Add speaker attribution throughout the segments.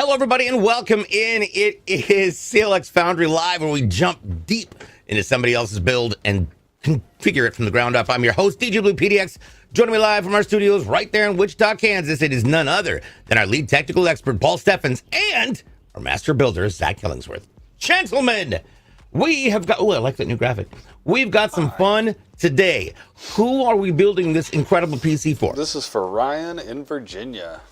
Speaker 1: Hello, everybody, and welcome in. It is CLX Foundry Live, where we jump deep into somebody else's build and configure it from the ground up. I'm your host, DJ Blue PDX. Joining me live from our studios right there in Wichita, Kansas, it is none other than our lead technical expert, Paul Steffens, and our master builder, Zach Killingsworth. Gentlemen, we have got... Oh, I like that new graphic. We've got some fun today. Who are we building this incredible PC for?
Speaker 2: This is for Ryan in Virginia.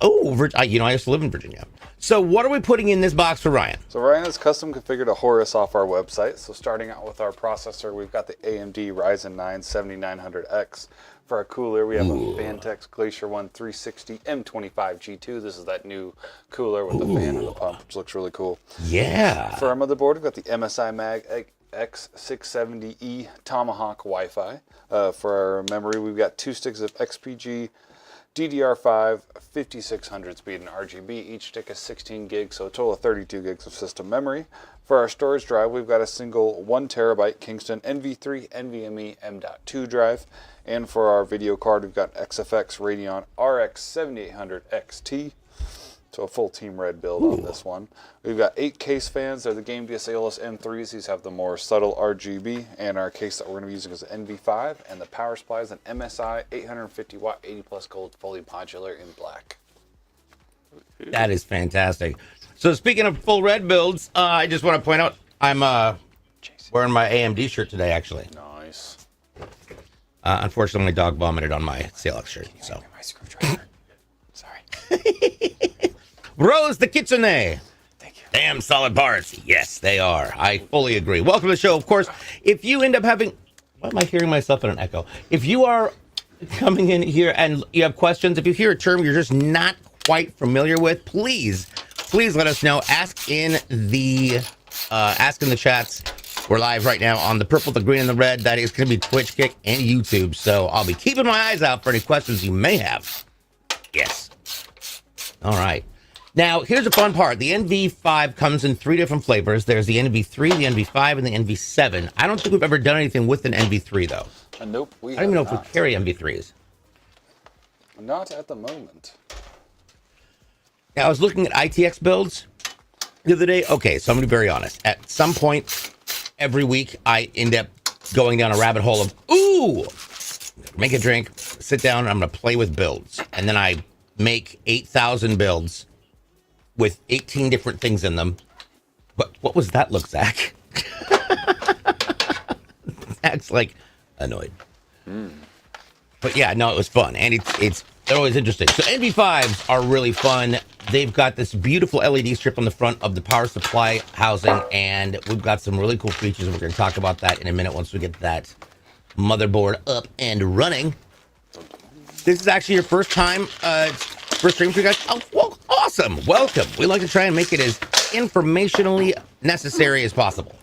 Speaker 1: Oh, I used to live in Virginia. So what are we putting in this box for Ryan?
Speaker 2: So Ryan has custom configured a Horus off our website. So starting out with our processor, we've got the AMD Ryzen 9 7900X. For our cooler, we have a Vantex Glacier 1 360 M25 G2. This is that new cooler with the fan and the pump, which looks really cool.
Speaker 1: Yeah.
Speaker 2: For our motherboard, we've got the MSI Mag X670E Tomahawk Wi-Fi. For our memory, we've got 2 sticks of XPG DDR5, 5600 speed and RGB. Each stick is 16 gigs, so a total of 32 gigs of system memory. For our storage drive, we've got a single 1 terabyte Kingston NV3 NVMe M.2 drive. And for our video card, we've got XFX Radeon RX 7800 XT. So a full Team Red build on this one. We've got 8 case fans. They're the Game DS Aeolus M3s. These have the more subtle RGB. And our case that we're going to be using is an NV5. And the power supply is an MSI 850 watt 80 plus gold fully modular in black.
Speaker 1: That is fantastic. So speaking of full red builds, I just want to point out I'm wearing my AMD shirt today, actually.
Speaker 2: Nice.
Speaker 1: Unfortunately, my dog vomited on my CLX shirt. So.
Speaker 2: My screwdriver. Sorry.
Speaker 1: Rose the Kitsune.
Speaker 2: Thank you.
Speaker 1: Damn solid parts. Yes, they are. I fully agree. Welcome to the show. Of course, if you end up having... Why am I hearing myself in an echo? If you are coming in here and you have questions, if you hear a term you're just not quite familiar with, please let us know. Ask in the chats. We're live right now on the purple, the green, and the red. That is going to be Twitch, Kick, and YouTube. So I'll be keeping my eyes out for any questions you may have. Yes. All right. Now, here's the fun part. The NV5 comes in 3 different flavors. There's the NV3, the NV5, and the NV7. I don't think we've ever done anything with an NV3, though.
Speaker 2: Nope.
Speaker 1: I don't even know if we carry NV3s.
Speaker 2: Not at the moment.
Speaker 1: Now, I was looking at ITX builds the other day. Okay, so I'm going to be very honest. At some point every week, I end up going down a rabbit hole of, make a drink, sit down, and I'm going to play with builds. And then I make 8,000 builds with 18 different things in them. But what was that look, Zach? Zach's like annoyed. But yeah, no, it was fun. And they're always interesting. So NV5s are really fun. They've got this beautiful LED strip on the front of the power supply housing, and we've got some really cool features. We're going to talk about that in a minute once we get that motherboard up and running. This is actually your first time first stream for you guys. Oh, well, awesome. Welcome. We like to try and make it as informationally necessary as possible.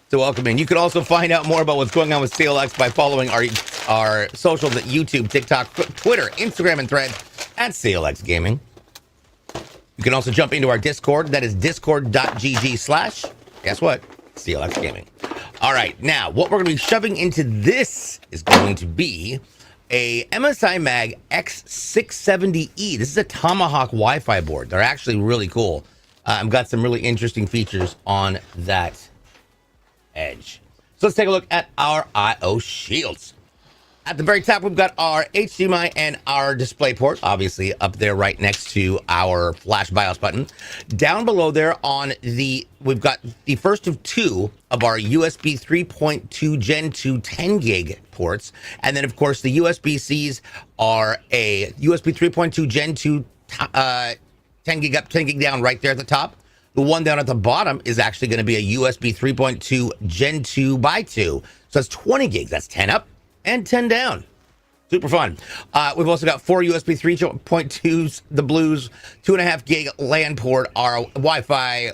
Speaker 1: So welcome in. You can also find out more about what's going on with CLX by following our socials at YouTube, TikTok, Twitter, Instagram, and Thread at CLX Gaming. You can also jump into our Discord. That is discord.gg/ guess what? CLX Gaming. All right. Now, what we're going to be shoving into this is going to be a MSI Mag X670E. This is a Tomahawk Wi-Fi board. They're actually really cool. I've got some really interesting features on that edge. So let's take a look at our I/O shields. At the very top, we've got our HDMI and our display port, obviously up there right next to our flash BIOS button. Down below there we've got the first of 2 of our USB 3.2 Gen 2 10 gig ports. And then, of course, the USB-Cs are a USB 3.2 Gen 2 10 gig up, 10 gig down right there at the top. The one down at the bottom is actually going to be a USB 3.2 Gen 2 by 2. So that's 20 gigs. That's 10 up and 10 down. Super fun. We've also got 4 USB 3.2s, the blues, 2.5 gig LAN port, our Wi-Fi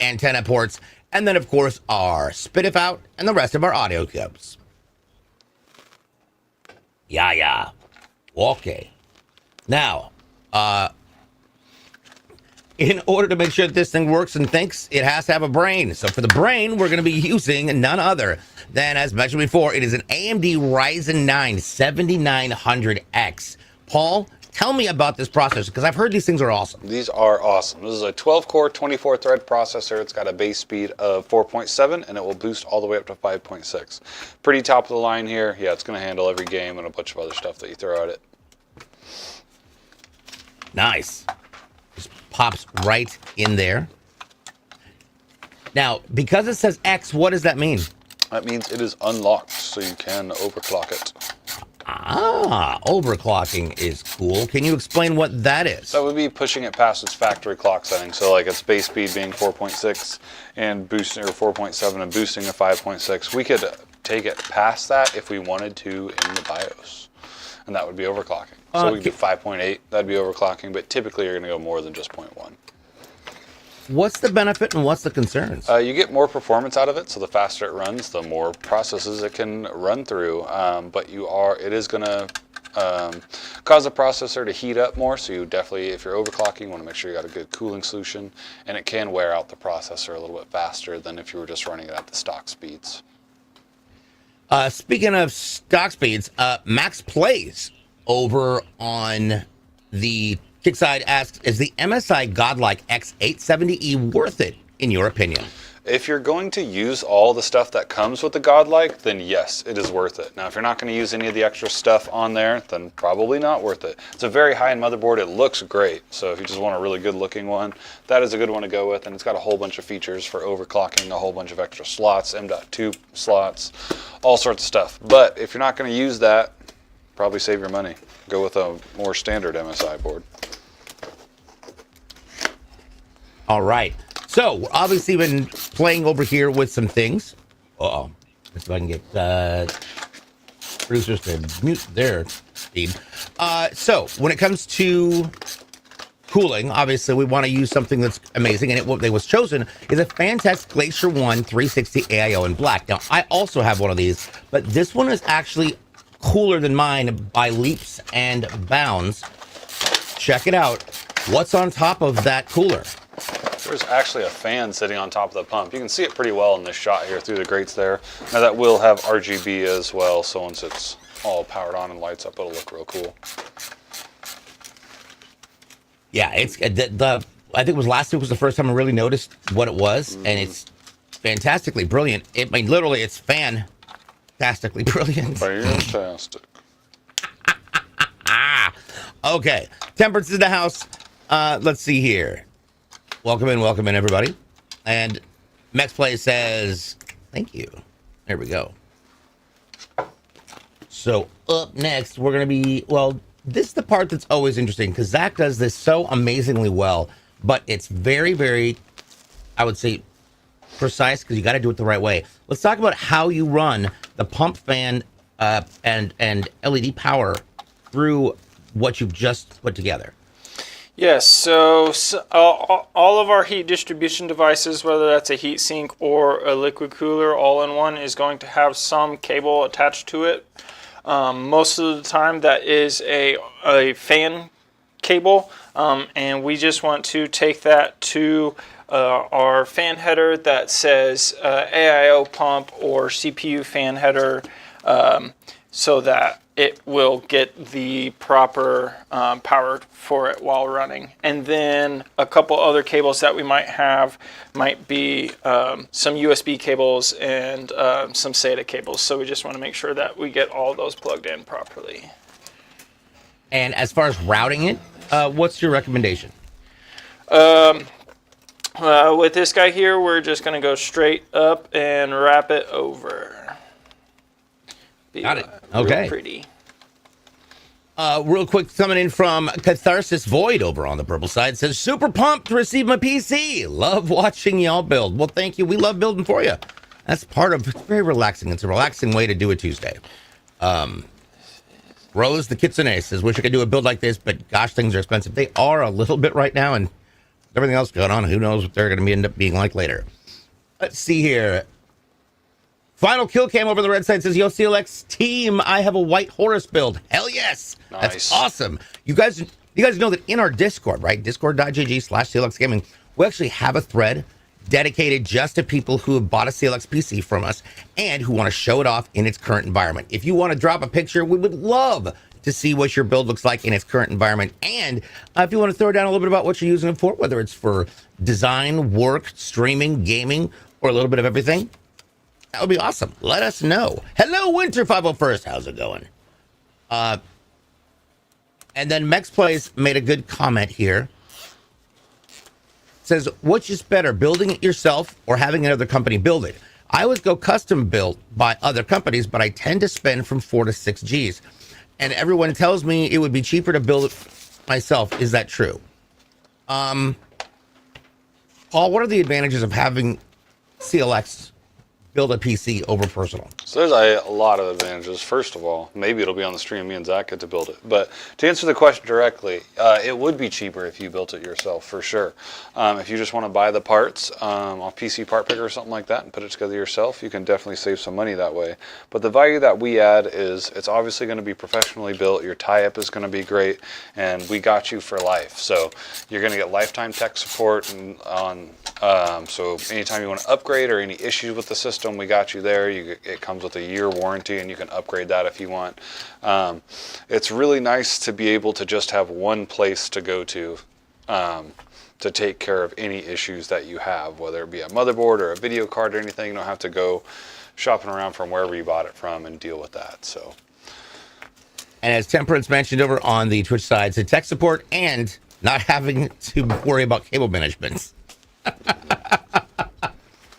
Speaker 1: antenna ports, and then, of course, our Spitif out and the rest of our audio clips. Yeah. Okay. Now, in order to make sure that this thing works and thinks, it has to have a brain. So for the brain, we're going to be using none other than, as mentioned before, it is an AMD Ryzen 9 7900X. Paul, Tell me about this processor, because I've heard these things are awesome.
Speaker 2: These are awesome. This is a 12-core, 24-thread processor. It's got a base speed of 4.7, and it will boost all the way up to 5.6. Pretty top of the line here. Yeah, it's going to handle every game and a bunch of other stuff that you throw at it.
Speaker 1: Nice. Just pops right in there. Now, because it says X, what does that mean?
Speaker 2: That means it is unlocked, so you can overclock it.
Speaker 1: Ah, overclocking is cool. Can you explain what that is?
Speaker 2: That would be pushing it past its factory clock setting. So like its base speed being 4.6 and boosting, or 4.7 and boosting to 5.6. We could take it past that if we wanted to in the BIOS. And that would be overclocking. So we could do 5.8, that'd be overclocking, but typically you're gonna go more than just 0.1.
Speaker 1: What's the benefit and what's the concerns?
Speaker 2: You get more performance out of it, so the faster it runs, the more processes it can run through. But it is going to cause the processor to heat up more. So you definitely, if you're overclocking, you want to make sure you got a good cooling solution, and it can wear out the processor a little bit faster than if you were just running it at the stock speeds.
Speaker 1: Speaking of stock speeds, Max Plays over on the Kickside asks, is the MSI Godlike X870E worth it, in your opinion?
Speaker 2: If you're going to use all the stuff that comes with the Godlike, then yes, it is worth it. Now, if you're not going to use any of the extra stuff on there, then probably not worth it. It's a very high-end motherboard. It looks great. So if you just want a really good-looking one, that is a good one to go with. And it's got a whole bunch of features for overclocking, a whole bunch of extra slots, M.2 slots, all sorts of stuff. But if you're not going to use that, probably save your money. Go with a more standard MSI board.
Speaker 1: All right. So, we're obviously been playing over here with some things. Uh-oh. Let's see if I can get producers to mute their speed. So, when it comes to cooling, obviously we want to use something that's amazing, and what was chosen is a Fantech Glacier 1 360 AIO in black. Now, I also have one of these, but this one is actually cooler than mine by leaps and bounds. Check it out. What's on top of that cooler?
Speaker 2: There's actually a fan sitting on top of the pump. You can see it pretty well in this shot here through the grates there. Now that will have RGB as well, so once it's all powered on and lights up, it'll look real cool.
Speaker 1: Yeah, it's I think it was last week was the first time I really noticed what it was, and it's fantastically brilliant. I mean, literally, it's fantastically brilliant.
Speaker 2: Fantastic.
Speaker 1: Okay, Temperance is in the house. Let's see here. Welcome in, everybody. And Max Play says, thank you. There we go. So up next, we're going to be, well, this is the part that's always interesting because Zach does this so amazingly well, but it's very, very, I would say, precise because you got to do it the right way. Let's talk about how you run the pump fan and LED power through what you've just put together.
Speaker 3: Yes, so all of our heat distribution devices, whether that's a heat sink or a liquid cooler all in one, is going to have some cable attached to it. Most of the time that is a fan cable, and we just want to take that to our fan header that says AIO pump or CPU fan header, so that it will get the proper power for it while running. And then a couple other cables that we might have might be some USB cables and some SATA cables. So we just want to make sure that we get all those plugged in properly.
Speaker 1: And as far as routing it, what's your recommendation?
Speaker 3: With this guy here, we're just going to go straight up and wrap it over.
Speaker 1: Got it. Okay.
Speaker 3: Real pretty.
Speaker 1: Real quick, coming in from Catharsis Void over on the purple side, says, super pumped to receive my PC. Love watching y'all build. Well, thank you. We love building for you. That's part of, it's very relaxing. It's a relaxing way to do a Tuesday. Rose the Kitsune says, wish I could do a build like this, but gosh, things are expensive. They are a little bit right now, and everything else going on, who knows what they're going to end up being like later. Let's see here. Final kill cam over the red side says, yo, CLX team, I have a white Horus build. Hell yes.
Speaker 2: Nice.
Speaker 1: That's awesome. You guys know that in our Discord, right? Discord.gg/CLX Gaming, we actually have a thread dedicated just to people who have bought a CLX PC from us and who want to show it off in its current environment. If you want to drop a picture, we would love to see what your build looks like in its current environment. And if you want to throw down a little bit about what you're using it for, whether it's for design, work, streaming, gaming, or a little bit of everything, that would be awesome. Let us know. Hello, Winter 501st. How's it going? And then Mex Plays made a good comment here. Says, what's just better, building it yourself or having another company build it? I always go custom built by other companies, but I tend to spend from 4 to 6 G's. And everyone tells me it would be cheaper to build it myself. Is that true? Paul, what are the advantages of having CLX build a PC over personal?
Speaker 2: So there's a lot of advantages. First of all, maybe it'll be on the stream. Me and Zach get to build it. But to answer the question directly, it would be cheaper if you built it yourself, for sure. If you just want to buy the parts off PC Part Picker or something like that and put it together yourself, you can definitely save some money that way. But the value that we add is it's obviously going to be professionally built. Your tie-up is going to be great, and we got you for life. So you're going to get lifetime tech support so anytime you want to upgrade or any issues with the system, we got you there. It comes with a year warranty, and you can upgrade that if you want. It's really nice to be able to just have one place to go to take care of any issues that you have, whether it be a motherboard or a video card or anything. You don't have to go shopping around from wherever you bought it from and deal with that. So,
Speaker 1: and as Temperance mentioned over on the Twitch side, so tech support and not having to worry about cable management.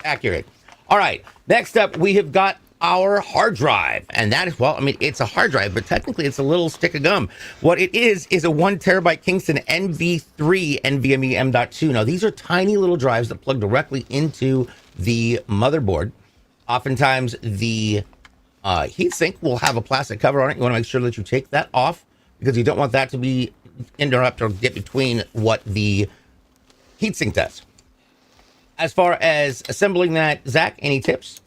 Speaker 1: Accurate. All right, next up, we have got our hard drive. And that is, well, I mean, it's a hard drive, but technically it's a little stick of gum. What it is a 1 terabyte Kingston NV3 NVMe M.2. Now, these are tiny little drives that plug directly into the motherboard. Oftentimes, the heatsink will have a plastic cover on it. You want to make sure that you take that off because you don't want that to be interrupt or get between what the heatsink does. As far as assembling that, Zach, any tips?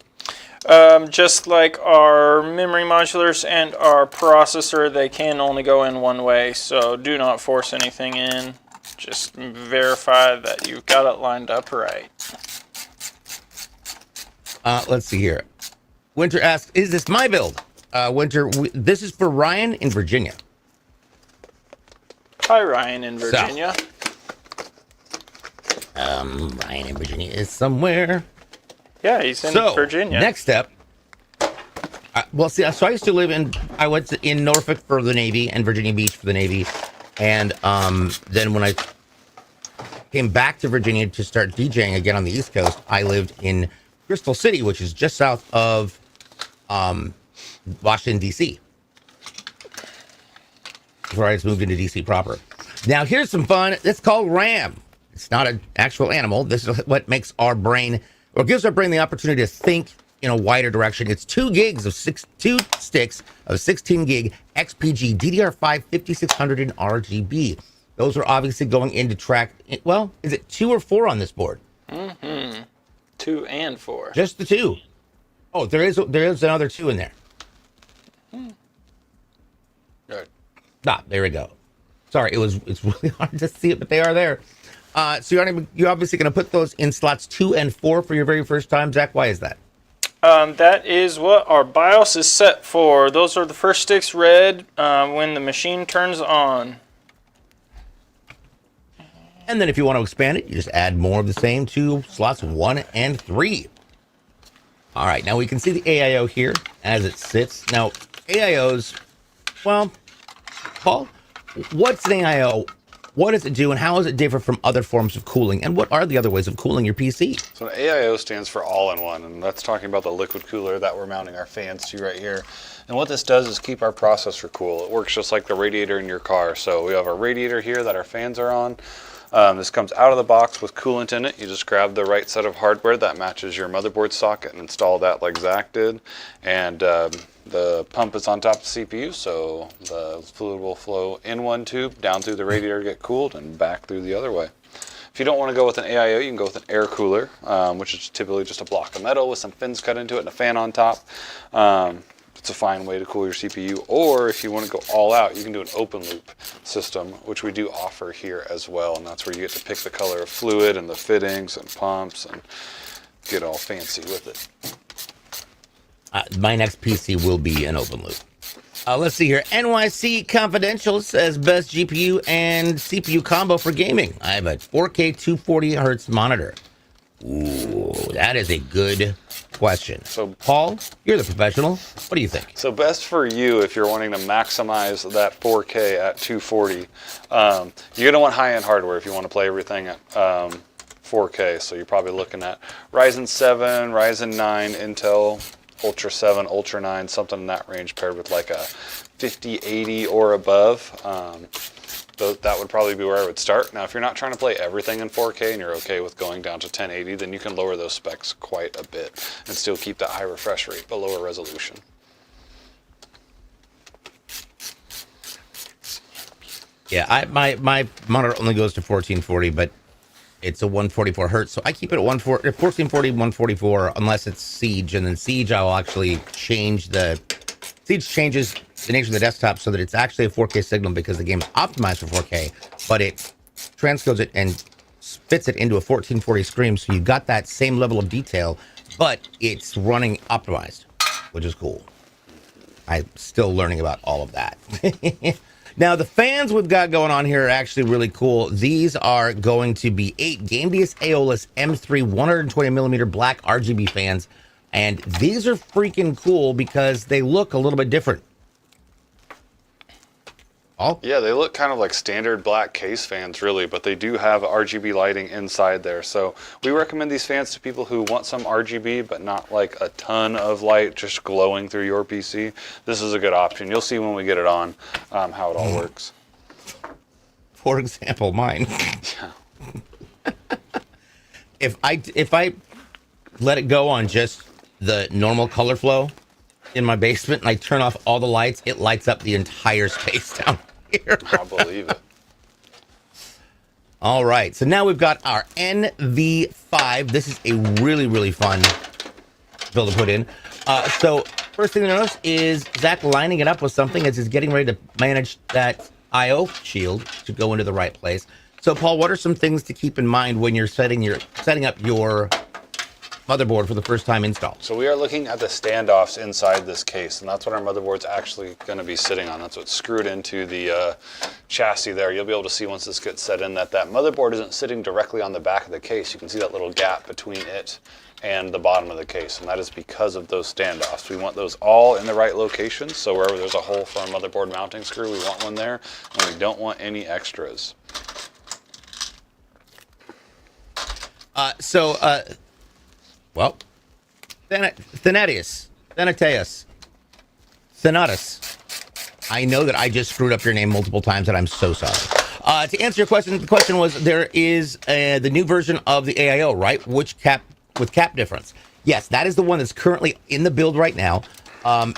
Speaker 3: Just like our memory modulars and our processor, they can only go in one way, so do not force anything in. Just verify that you've got it lined up right.
Speaker 1: Let's see here. Winter asks, is this my build? Winter, this is for Ryan in Virginia.
Speaker 3: Hi, Ryan in Virginia.
Speaker 1: Ryan in Virginia is somewhere.
Speaker 3: Yeah, he's in Virginia.
Speaker 1: Next step. Well, see, so I went in Norfolk for the Navy and Virginia Beach for the Navy. And then when I came back to Virginia to start DJing again on the East Coast, I lived in Crystal City, which is just south of Washington, D.C. Before I just moved into D.C. proper. Now, here's some fun. It's called RAM. It's not an actual animal. This is what makes our brain, or gives our brain the opportunity to think in a wider direction. It's 2 sticks of 16 gig XPG DDR5 5600 in RGB. Those are obviously going into track. Well, is it 2 or 4 on this board?
Speaker 3: 2 and 4.
Speaker 1: Just the 2. Oh, there is another 2 in there.
Speaker 2: Good.
Speaker 1: There we go. Sorry, it's really hard to see it, but they are there. So you're obviously going to put those in slots 2 and 4 for your very first time. Zach, why is that?
Speaker 3: That is what our BIOS is set for. Those are the first sticks read when the machine turns on.
Speaker 1: And then if you want to expand it, you just add more of the same to slots 1 and 3. All right, now we can see the AIO here as it sits. Now, AIOs, well, Paul, what's an AIO? What does it do, and how does it differ from other forms of cooling? And what are the other ways of cooling your PC?
Speaker 2: So an AIO stands for all-in-one, and that's talking about the liquid cooler that we're mounting our fans to right here. And what this does is keep our processor cool. It works just like the radiator in your car. So we have our radiator here that our fans are on. This comes out of the box with coolant in it. You just grab the right set of hardware that matches your motherboard socket and install that like Zach did. And the pump is on top of the CPU, so the fluid will flow in one tube, down through the radiator to get cooled, and back through the other way. If you don't want to go with an AIO, you can go with an air cooler, which is typically just a block of metal with some fins cut into it and a fan on top. It's a fine way to cool your CPU. Or if you want to go all out, you can do an open loop system, which we do offer here as well. And that's where you get to pick the color of fluid and the fittings and pumps and get all fancy with it.
Speaker 1: My next PC will be an open loop. Let's see here. NYC Confidential says best GPU and CPU combo for gaming. I have a 4K 240 hertz monitor. Ooh, that is a good question.
Speaker 2: So,
Speaker 1: Paul, you're the professional. What do you think?
Speaker 2: So best for you if you're wanting to maximize that 4K at 240. You're going to want high-end hardware if you want to play everything at 4K. So you're probably looking at Ryzen 7, Ryzen 9, Intel Ultra 7, Ultra 9, something in that range paired with like a 5080 or above. That would probably be where I would start. Now, if you're not trying to play everything in 4K and you're okay with going down to 1080, then you can lower those specs quite a bit and still keep that high refresh rate but lower resolution.
Speaker 1: Yeah, my monitor only goes to 1440, but it's a 144 hertz, so I keep it at 1440, 144, unless it's Siege, and then Siege I will actually change Siege changes the nature of the desktop so that it's actually a 4K signal because the game is optimized for 4K, but it transcodes it and fits it into a 1440 screen, so you got that same level of detail, but it's running optimized, which is cool. I'm still learning about all of that. Now, the fans we've got going on here are actually really cool. These are going to be 8 Gamebius Aeolus M3 120mm black RGB fans. And these are freaking cool because they look a little bit different. Oh,
Speaker 2: Yeah, they look kind of like standard black case fans, really, but they do have RGB lighting inside there. So we recommend these fans to people who want some RGB, but not like a ton of light just glowing through your PC. This is a good option. You'll see when we get it on how it all works.
Speaker 1: for example, mine.
Speaker 2: Yeah.
Speaker 1: If I let it go on just the normal color flow in my basement and I turn off all the lights, it lights up the entire space down here.
Speaker 2: I believe it.
Speaker 1: All right, so now we've got our NV5. This is a really, really fun build to put in. So first thing to notice is Zach lining it up with something as he's getting ready to manage that I/O shield to go into the right place. So Paul, what are some things to keep in mind when you're setting up your motherboard for the first time install?
Speaker 2: So we are looking at the standoffs inside this case, and that's what our motherboard's actually going to be sitting on. That's what's screwed into the chassis there. You'll be able to see once this gets set in that motherboard isn't sitting directly on the back of the case. You can see that little gap between it and the bottom of the case, and that is because of those standoffs. We want those all in the right locations, so wherever there's a hole for a motherboard mounting screw, we want one there, and we don't want any extras.
Speaker 1: Well, Thanatus. I know that I just screwed up your name multiple times, and I'm so sorry. To answer your question, the question was, there is the new version of the AIO, right? With cap difference. Yes, that is the one that's currently in the build right now. Oh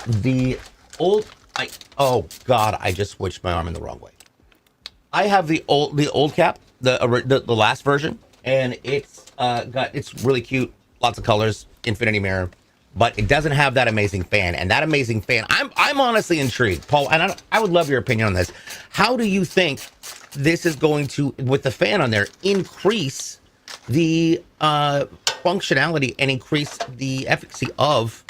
Speaker 1: God, I just switched my arm in the wrong way. I have the old cap, the last version, and it's really cute. Lots of colors, infinity mirror, but it doesn't have that amazing fan. And that amazing fan, I'm honestly intrigued, Paul. And I would love your opinion on this. How do you think this is going to, with the fan on there, increase the functionality and increase the efficacy of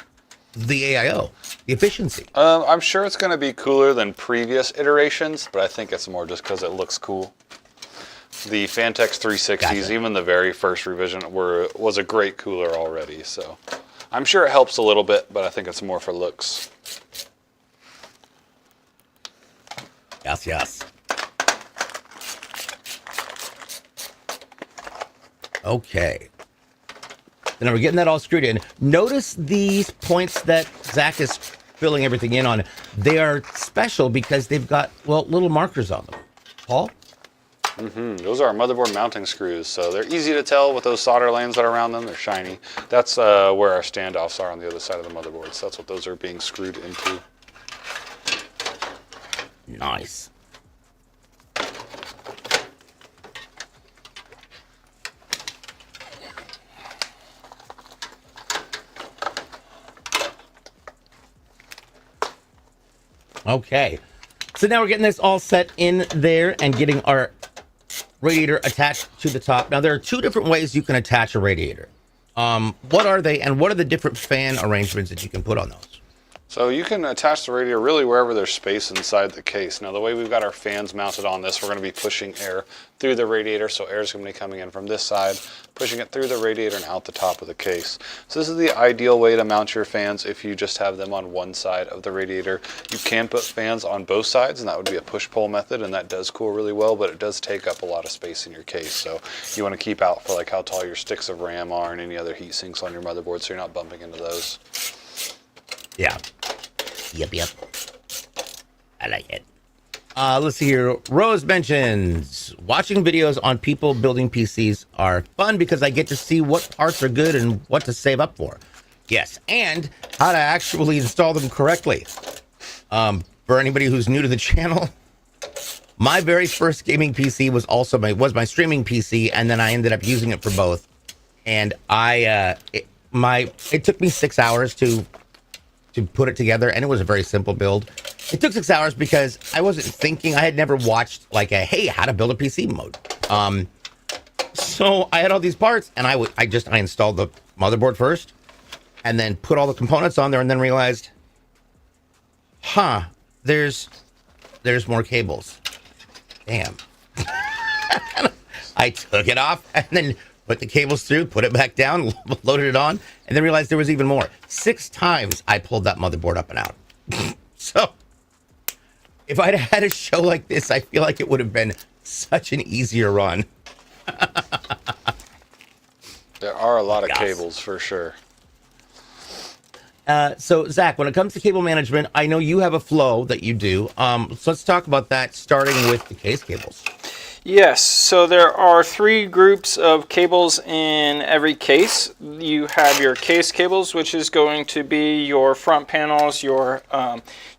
Speaker 1: the AIO, the efficiency?
Speaker 2: I'm sure it's going to be cooler than previous iterations, but I think it's more just because it looks cool. The Fantex 360s,
Speaker 1: Gotcha.
Speaker 2: even the very first revision, was a great cooler already. So I'm sure it helps a little bit, but I think it's more for looks.
Speaker 1: Yes. Okay. Then we're getting that all screwed in. Notice these points that Zach is filling everything in on. They are special because they've got, little markers on them. Paul?
Speaker 2: Those are our motherboard mounting screws, so they're easy to tell with those solder lanes that are around them. They're shiny. That's where our standoffs are on the other side of the motherboard, so that's what those are being screwed into.
Speaker 1: Nice. Okay. So now we're getting this all set in there and getting our radiator attached to the top. Now, there are two different ways you can attach a radiator. What are they, and what are the different fan arrangements that you can put on those?
Speaker 2: So you can attach the radiator really wherever there's space inside the case. Now the way we've got our fans mounted on this, we're going to be pushing air through the radiator. So air is going to be coming in from this side, pushing it through the radiator and out the top of the case. So this is the ideal way to mount your fans if you just have them on one side of the radiator. You can put fans on both sides, and that would be a push-pull method, and that does cool really well, but it does take up a lot of space in your case. So you want to keep out for like how tall your sticks of RAM are and any other heat sinks on your motherboard so you're not bumping into those.
Speaker 1: Yeah. Yep. I like it. Let's see here. Rose mentions watching videos on people building PCs are fun because I get to see what parts are good and what to save up for. Yes, and how to actually install them correctly. For anybody who's new to the channel, my very first gaming PC was also my streaming PC, and then I ended up using it for both. And it took me 6 hours to put it together, and it was a very simple build. It took 6 hours because I wasn't thinking. I had never watched like hey, how to build a PC mode. So I had all these parts, and I installed the motherboard first, and then put all the components on there, and then realized, there's more cables. Damn. I took it off and then put the cables through, put it back down, loaded it on, and then realized there was even more. 6 times I pulled that motherboard up and out. So if I'd had a show like this, I feel like it would have been such an easier run.
Speaker 2: There are a lot of cables for sure.
Speaker 1: So Zach, when it comes to cable management, I know you have a flow that you do. So let's talk about that, starting with the case cables.
Speaker 3: Yes, so there are 3 groups of cables in every case. You have your case cables, which is going to be your front panels, your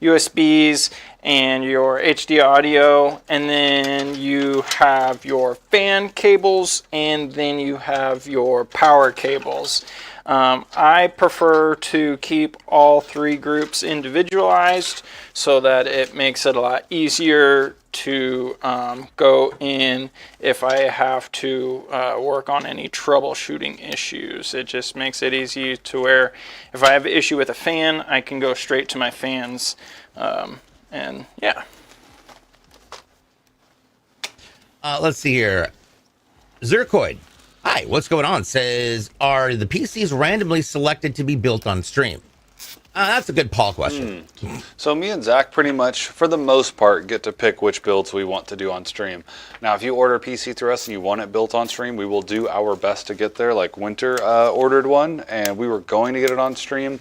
Speaker 3: USBs, and your HD audio, and then you have your fan cables, and then you have your power cables. I prefer to keep all 3 groups individualized so that it makes it a lot easier to go in if I have to work on any troubleshooting issues. It just makes it easy to where if I have an issue with a fan, I can go straight to my fans. And yeah.
Speaker 1: Let's see here. Zircoid. Hi, what's going on? Says, are the PCs randomly selected to be built on stream? That's a good Paul question.
Speaker 2: So me and Zach pretty much, for the most part, get to pick which builds we want to do on stream. Now, if you order a PC through us and you want it built on stream, we will do our best to get there. Like Winter ordered one, and we were going to get it on stream,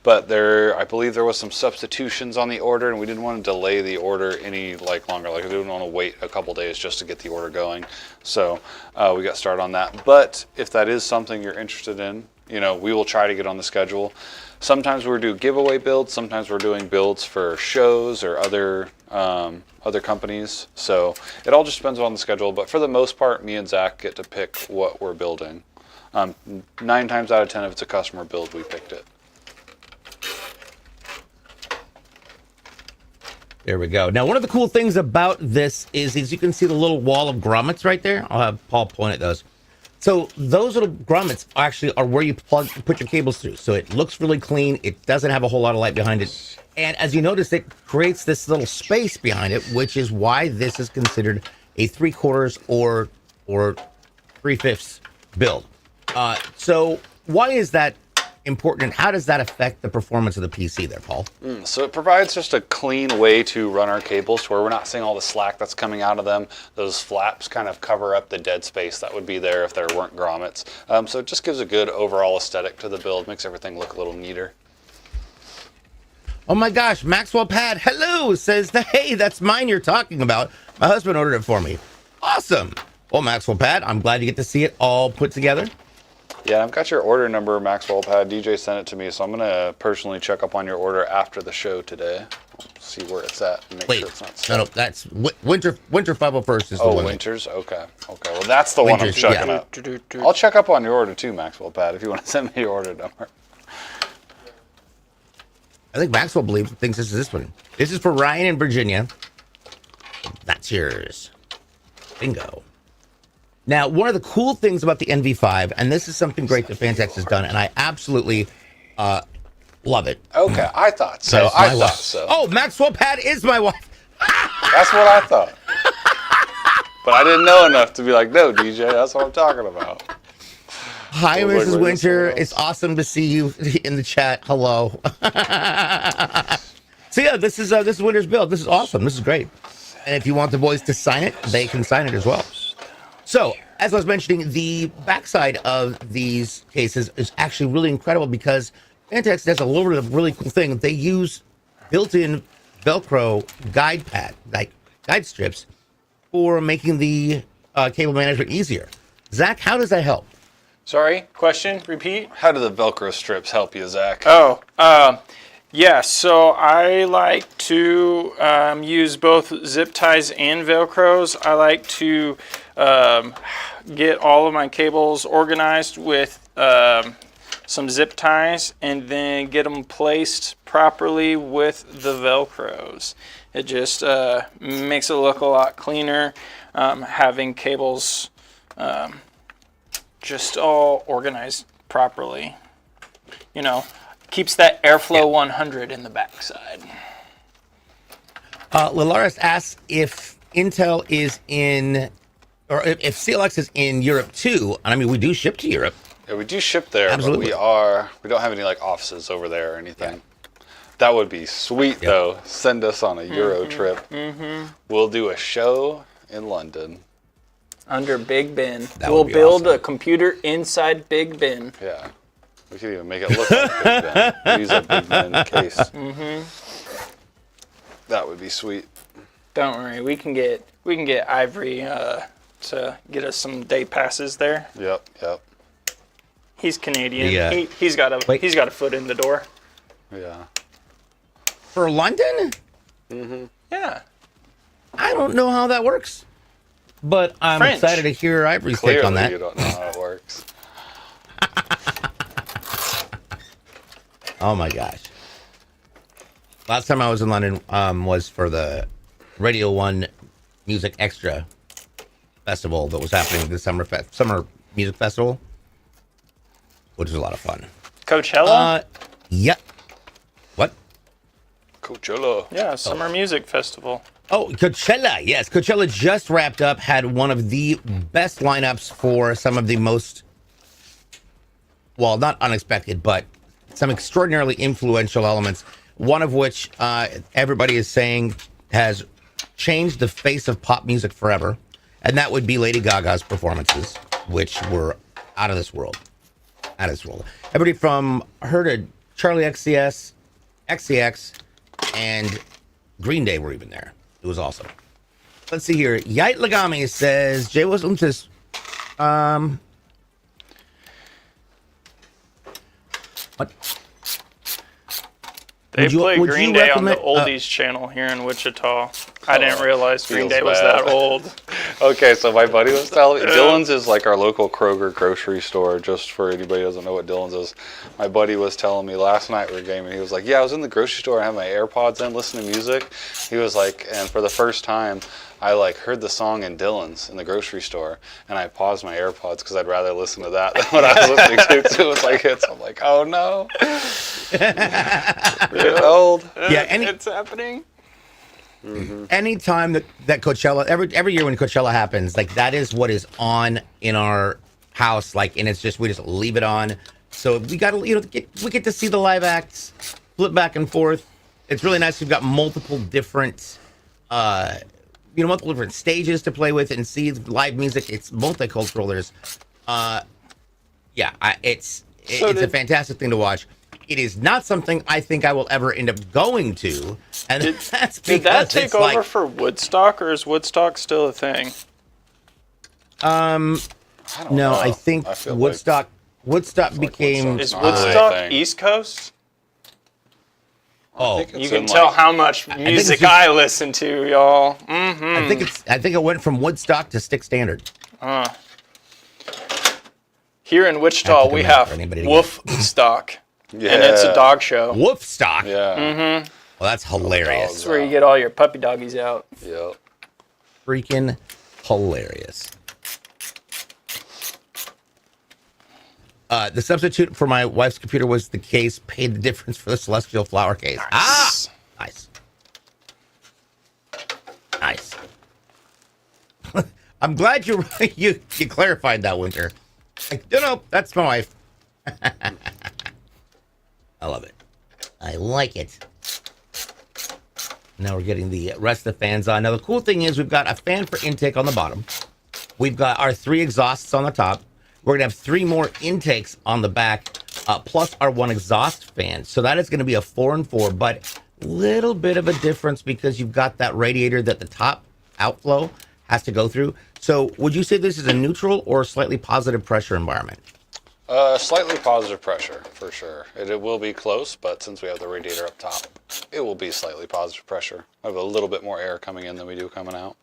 Speaker 2: but I believe there was some substitutions on the order, and we didn't want to delay the order any longer. Like we didn't want to wait a couple days just to get the order going. So we got started on that. But if that is something you're interested in, we will try to get on the schedule. Sometimes we're doing giveaway builds. Sometimes we're doing builds for shows or other companies. So it all just depends on the schedule. But for the most part, me and Zach get to pick what we're building. 9 times out of 10, if it's a customer build, we picked it.
Speaker 1: There we go. Now, one of the cool things about this is you can see the little wall of grommets right there. I'll have Paul point at those. So those little grommets actually are where you put your cables through. So it looks really clean. It doesn't have a whole lot of light behind it. And as you notice, it creates this little space behind it, which is why this is considered a 3/4 or 3/5 build. So why is that important, and how does that affect the performance of the PC there, Paul?
Speaker 2: So it provides just a clean way to run our cables to where we're not seeing all the slack that's coming out of them. Those flaps kind of cover up the dead space that would be there if there weren't grommets. So it just gives a good overall aesthetic to the build, makes everything look a little neater.
Speaker 1: Oh my gosh, Maxwell Pad, hello, says, hey, that's mine you're talking about. My husband ordered it for me. Awesome. Well, Maxwell Pad, I'm glad you get to see it all put together.
Speaker 2: Yeah, I've got your order number, Maxwell Pad. DJ sent it to me, so I'm going to personally check up on your order after the show today. See where it's at and make sure it's not set.
Speaker 1: No, that's Winter 501st is the one.
Speaker 2: Oh, Winters? Okay. Well, that's the one I'm checking up. I'll check up on your order too, Maxwell Pad, if you want to send me your order number.
Speaker 1: I think Maxwell thinks this is this one. This is for Ryan in Virginia. That's yours. Bingo. Now, one of the cool things about the NV5, and this is something great that Fantex has done, and I absolutely Love it.
Speaker 2: Okay, I thought so.
Speaker 1: That is my
Speaker 2: I
Speaker 1: wife.
Speaker 2: thought so.
Speaker 1: Oh, Maxwell Pad is my wife.
Speaker 2: That's what I thought. But I didn't know enough to be like, no, DJ, that's what I'm talking about.
Speaker 1: Hi,
Speaker 2: I was like,
Speaker 1: Mrs.
Speaker 2: wait,
Speaker 1: Winter.
Speaker 2: someone else.
Speaker 1: It's awesome to see you in the chat. Hello. So yeah, this is Winter's build. This is awesome. This is great. And if you want the boys to sign it, they can sign it as well. So, as I was mentioning, the backside of these cases is actually really incredible because Fantex does a little bit of really cool thing. They use built-in Velcro guide strips for making the cable management easier. Zach, how does that help?
Speaker 3: Sorry, question, repeat.
Speaker 2: How do the Velcro strips help you, Zach?
Speaker 3: Oh, yeah, so I like to use both zip ties and Velcros. I like to get all of my cables organized with some zip ties and then get them placed properly with the Velcros. It just makes it look a lot cleaner, having cables just all organized properly. You know, keeps that airflow 100 in the backside.
Speaker 1: Lalaris asks if Intel is in, or if CLX is in Europe too. And I mean, we do ship to Europe.
Speaker 2: Yeah, we do ship there,
Speaker 1: Absolutely.
Speaker 2: but we don't have any like offices over there or anything. That would be sweet though. Send us on a Euro trip. We'll do a show in London.
Speaker 3: Under Big Ben.
Speaker 1: That
Speaker 3: We'll
Speaker 1: would be
Speaker 3: build
Speaker 1: awesome.
Speaker 3: a computer inside Big Ben.
Speaker 2: Yeah. We could even make it look like Big Ben. We'll use a Big Ben case. That would be sweet.
Speaker 3: Don't worry, we can get Ivory to get us some day passes there.
Speaker 2: Yep.
Speaker 3: He's Canadian.
Speaker 1: Yeah.
Speaker 3: He's got a foot in the door.
Speaker 2: Yeah.
Speaker 1: For London?
Speaker 3: Yeah.
Speaker 1: I don't know how that works. But I'm
Speaker 3: French.
Speaker 1: excited to hear Ivory's take on
Speaker 2: Clearly
Speaker 1: that.
Speaker 2: you don't know how it works.
Speaker 1: Oh my gosh. Last time I was in London was for the Radio 1 Music Extra Festival that was happening this summer music festival, which was a lot of fun.
Speaker 3: Coachella?
Speaker 1: Yep. What?
Speaker 2: Coachella.
Speaker 3: Yeah, Summer Music Festival.
Speaker 1: Oh, Coachella. Yes, Coachella just wrapped up, had one of the best lineups for some of the most, well, not unexpected, but some extraordinarily influential elements, one of which everybody is saying has changed the face of pop music forever, and that would be Lady Gaga's performances, which were out of this world. Out of this world. Everybody from her to Charlie XCX, and Green Day were even there. It was awesome. Let's see here. Yait Lagami says, Jay was untes. What?
Speaker 3: They play
Speaker 1: would
Speaker 3: Green
Speaker 1: you
Speaker 3: Day on the
Speaker 1: recommend-
Speaker 3: Oldies channel here in Wichita. I didn't realize Green
Speaker 2: feels
Speaker 3: Day was
Speaker 2: bad.
Speaker 3: that old.
Speaker 2: Okay, so my buddy was telling me, Dillon's is like our local Kroger grocery store, just for anybody who doesn't know what Dillon's is. My buddy was telling me last night we were gaming, he was like, yeah, I was in the grocery store, I had my AirPods in, listening to music. He was like, and for the first time, I like heard the song in Dillon's in the grocery store, and I paused my AirPods because I'd rather listen to that than what I was listening to. So it was like hits. I'm like, oh no, we're old.
Speaker 1: Yeah,
Speaker 3: It's happening.
Speaker 1: anytime that Coachella, every year when Coachella happens, like that is what is on in our house, like, and it's just we just leave it on. So we got to, we get to see the live acts, flip back and forth. It's really nice. We've got multiple different, multiple different stages to play with and see live music. It's multicultural. There's, it's a fantastic thing to watch. It is not something I think I will ever end up going to, and that's because
Speaker 3: Did that take
Speaker 1: it's
Speaker 3: over
Speaker 1: like,
Speaker 3: for Woodstock, or is Woodstock still a thing?
Speaker 1: No, I think
Speaker 2: I feel
Speaker 1: Woodstock became.
Speaker 2: Woodstock's
Speaker 3: Is
Speaker 2: not really a
Speaker 3: Woodstock
Speaker 2: thing.
Speaker 3: East Coast?
Speaker 1: Oh,
Speaker 2: think it's
Speaker 3: You can
Speaker 2: in,
Speaker 3: tell
Speaker 2: like-
Speaker 3: how much music
Speaker 1: just-
Speaker 3: I listen to, y'all.
Speaker 1: I think it went from Woodstock to Stick Standard.
Speaker 3: Here in
Speaker 1: I
Speaker 3: Wichita,
Speaker 1: have to
Speaker 3: we
Speaker 1: come back
Speaker 3: have
Speaker 1: for anybody to
Speaker 3: Woofstock,
Speaker 2: Yeah.
Speaker 3: and it's a dog show.
Speaker 1: Woofstock.
Speaker 2: Yeah.
Speaker 1: Well, that's hilarious.
Speaker 3: That's where you get all your puppy doggies out.
Speaker 2: Yep.
Speaker 1: Freaking hilarious. The substitute for my wife's computer was the case, paid the difference for the celestial flower case.
Speaker 3: Nice.
Speaker 1: Nice. Nice. I'm glad you clarified that, Winter. Like, no, that's my wife. I love it. I like it. Now we're getting the rest of the fans on. Now the cool thing is we've got a fan for intake on the bottom. We've got our 3 exhausts on the top. We're going to have 3 more intakes on the back, plus our 1 exhaust fan. So that is going to be a 4 and 4, but little bit of a difference because you've got that radiator that the top outflow has to go through. So would you say this is a neutral or slightly positive pressure environment?
Speaker 2: Slightly positive pressure, for sure. It will be close, but since we have the radiator up top, it will be slightly positive pressure. I have a little bit more air coming in than we do coming out.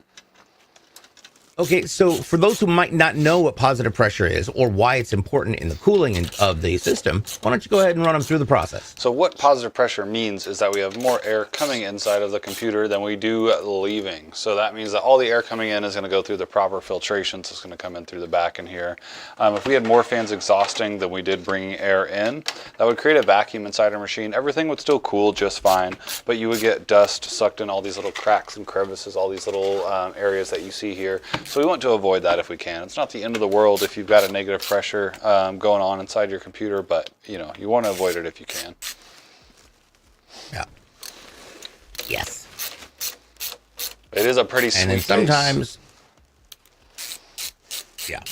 Speaker 1: Okay, so for those who might not know what positive pressure is or why it's important in the cooling of the system, why don't you go ahead and run them through the process?
Speaker 2: So what positive pressure means is that we have more air coming inside of the computer than we do leaving. So that means that all the air coming in is going to go through the proper filtration, so it's going to come in through the back in here. If we had more fans exhausting than we did bringing air in, that would create a vacuum inside our machine. Everything would still cool just fine, but you would get dust sucked in all these little cracks and crevices, all these little areas that you see here. So we want to avoid that if we can. It's not the end of the world if you've got a negative pressure going on inside your computer, but you want to avoid it if you can.
Speaker 1: Yeah. Yes.
Speaker 2: It is a pretty sweet
Speaker 1: And then
Speaker 2: case.
Speaker 1: sometimes, yeah,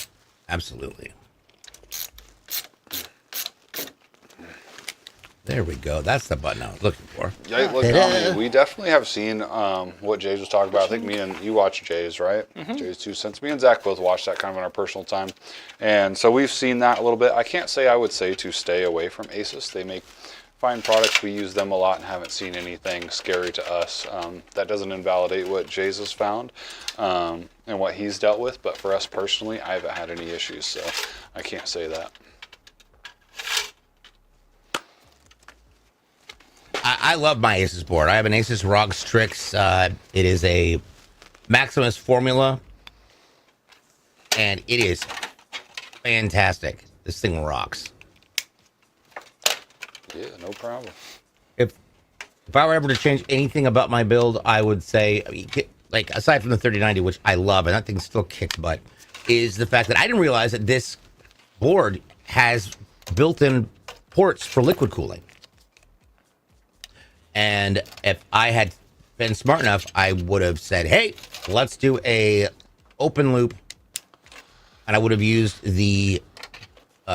Speaker 1: absolutely. There we go. That's the button I was looking for.
Speaker 2: Yeah, look, I mean, we definitely have seen what Jay's was talking about. I think me and you watched Jay's, right? Jay's 2 cents. Me and Zach both watched that kind of in our personal time. And so we've seen that a little bit. I can't say I would say to stay away from Asus. They make fine products. We use them a lot and haven't seen anything scary to us. That doesn't invalidate what Jay's has found and what he's dealt with. But for us personally, I haven't had any issues, so I can't say that.
Speaker 1: I love my Asus board. I have an Asus ROG Strix. It is a Maximus formula, and it is fantastic. This thing rocks.
Speaker 2: Yeah, no problem.
Speaker 1: If I were ever to change anything about my build, I would say, like, aside from the 3090, which I love, and that thing still kicks butt, is the fact that I didn't realize that this board has built-in ports for liquid cooling. And if I had been smart enough, I would have said, hey, let's do a open loop. And I would have used the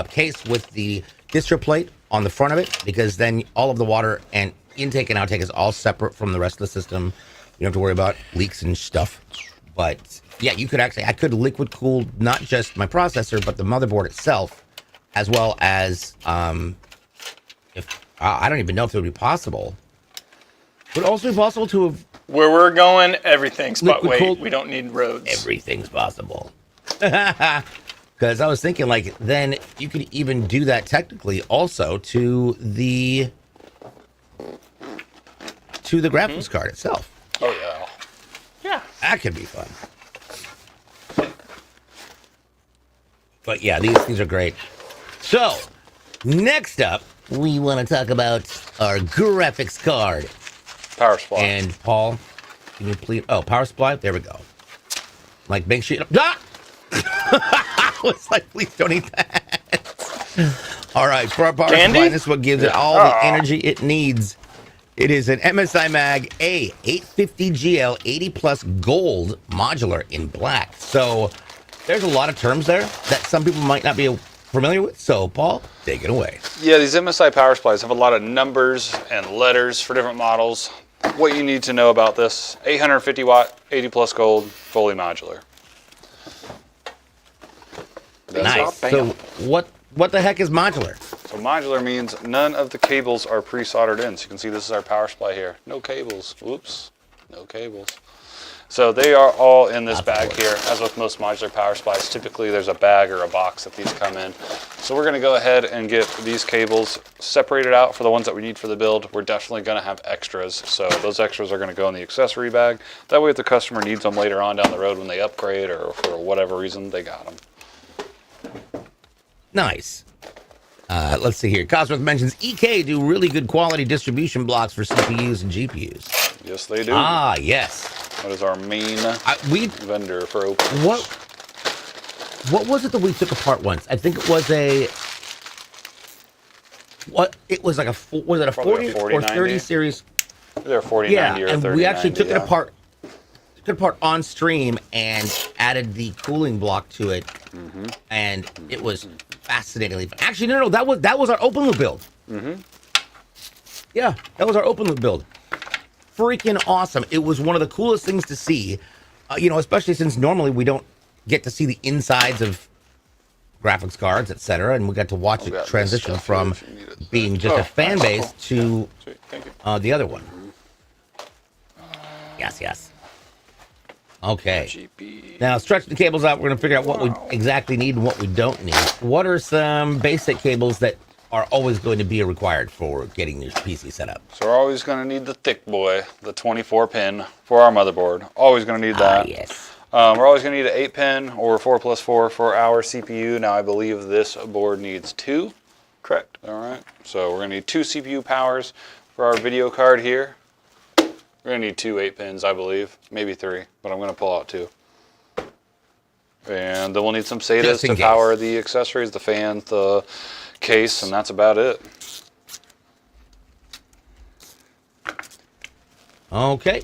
Speaker 1: case with the distro plate on the front of it, because then all of the water and intake and outtake is all separate from the rest of the system. You don't have to worry about leaks and stuff. But yeah, I could liquid cool not just my processor, but the motherboard itself, as well as, if I don't even know if it would be possible. Would it also be possible to have...
Speaker 3: Where we're going, everything's. But wait,
Speaker 1: cooled?
Speaker 3: we don't need roads.
Speaker 1: Everything's possible. Because I was thinking, like, then you could even do that technically also to the graphics card itself.
Speaker 2: Oh, yeah.
Speaker 3: Yeah.
Speaker 1: That could be fun. But yeah, these are great. So, next up, we want to talk about our graphics card.
Speaker 2: Power supply.
Speaker 1: And Paul, can you please? Oh, power supply. There we go. Like, make sure. Ah! I was like, please don't eat that. All right, for our power supply, this is what gives it all the energy it needs. It is an MSI Mag A850GL 80 plus gold modular in black. So there's a lot of terms there that some people might not be familiar with. So Paul, take it away.
Speaker 2: Yeah, these MSI power supplies have a lot of numbers and letters for different models. What you need to know about this: 850 watt, 80 plus gold, fully modular.
Speaker 1: Nice. So what the heck is modular?
Speaker 2: So modular means none of the cables are pre-soldered in. So you can see this is our power supply here. No cables. Whoops. No cables. So they are all in this bag here. As with most modular power supplies, typically there's a bag or a box that these come in. So we're going to go ahead and get these cables separated out for the ones that we need for the build. We're definitely going to have extras. So those extras are going to go in the accessory bag. That way if the customer needs them later on down the road when they upgrade or for whatever reason, they got them.
Speaker 1: Nice. Let's see here. Cosworth mentions EK do really good quality distribution blocks for CPUs and GPUs.
Speaker 2: Yes, they do.
Speaker 1: Ah, yes.
Speaker 2: That is our main
Speaker 1: We
Speaker 2: vendor for open.
Speaker 1: What was it that we took apart once? I think it was a what? It was like a was it a
Speaker 2: Probably
Speaker 1: 40 or 30 series?
Speaker 2: They're 40,
Speaker 1: Yeah,
Speaker 2: 90, or
Speaker 1: and
Speaker 2: 30,
Speaker 1: we actually
Speaker 2: 90,
Speaker 1: took it apart. Took it apart on stream and added the cooling block to it, and it was fascinatingly. Actually, no, that was our open loop build. Yeah, that was our open loop build. Freaking awesome! It was one of the coolest things to see. Especially since normally we don't get to see the insides of graphics cards, etc., and we got to watch it transition from being just a fan base to the other one. Yes. Okay. Now, stretch the cables out. We're going to figure out what we exactly need and what we don't need. What are some basic cables that are always going to be required for getting your PC set up?
Speaker 2: So we're always going to need the thick boy, the 24-pin for our motherboard. Always going to need that.
Speaker 1: Yes.
Speaker 2: We're always going to need an 8-pin or 4+4 for our CPU. Now, I believe this board needs 2.
Speaker 3: Correct.
Speaker 2: All right. So we're going to need 2 CPU powers for our video card here. We're going to need 2 8-pins, I believe. Maybe 3, but I'm going to pull out 2. And then we'll need some SATAs to power the accessories, the fan, the case, and that's about it.
Speaker 1: Okay.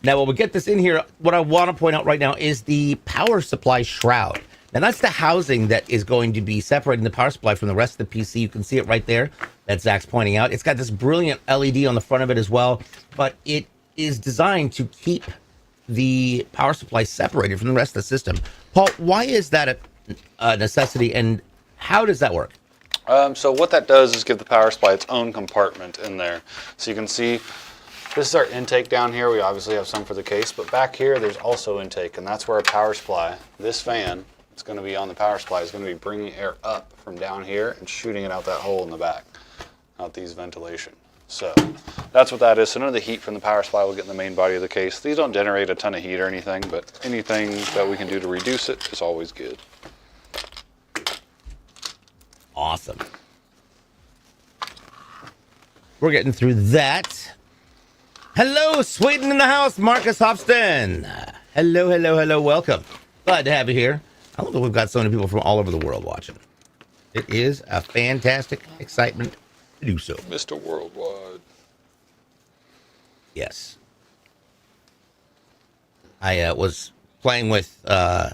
Speaker 1: Now, when we get this in here, what I want to point out right now is the power supply shroud. Now, that's the housing that is going to be separating the power supply from the rest of the PC. You can see it right there that Zach's pointing out. It's got this brilliant LED on the front of it as well, but it is designed to keep the power supply separated from the rest of the system. Paul, why is that a necessity, and how does that work?
Speaker 2: So what that does is give the power supply its own compartment in there. So you can see this is our intake down here. We obviously have some for the case, but back here there's also intake, and that's where our power supply, this fan, it's going to be on the power supply, is going to be bringing air up from down here and shooting it out that hole in the back, out these ventilation. So that's what that is. So none of the heat from the power supply will get in the main body of the case. These don't generate a ton of heat or anything, but anything that we can do to reduce it is always good.
Speaker 1: Awesome. We're getting through that. Hello, Sweden in the house, Marcus Hofston. Hello, welcome. Glad to have you here. I love that we've got so many people from all over the world watching. It is a fantastic excitement to do so.
Speaker 2: Mr. Worldwide.
Speaker 1: Yes. I was playing some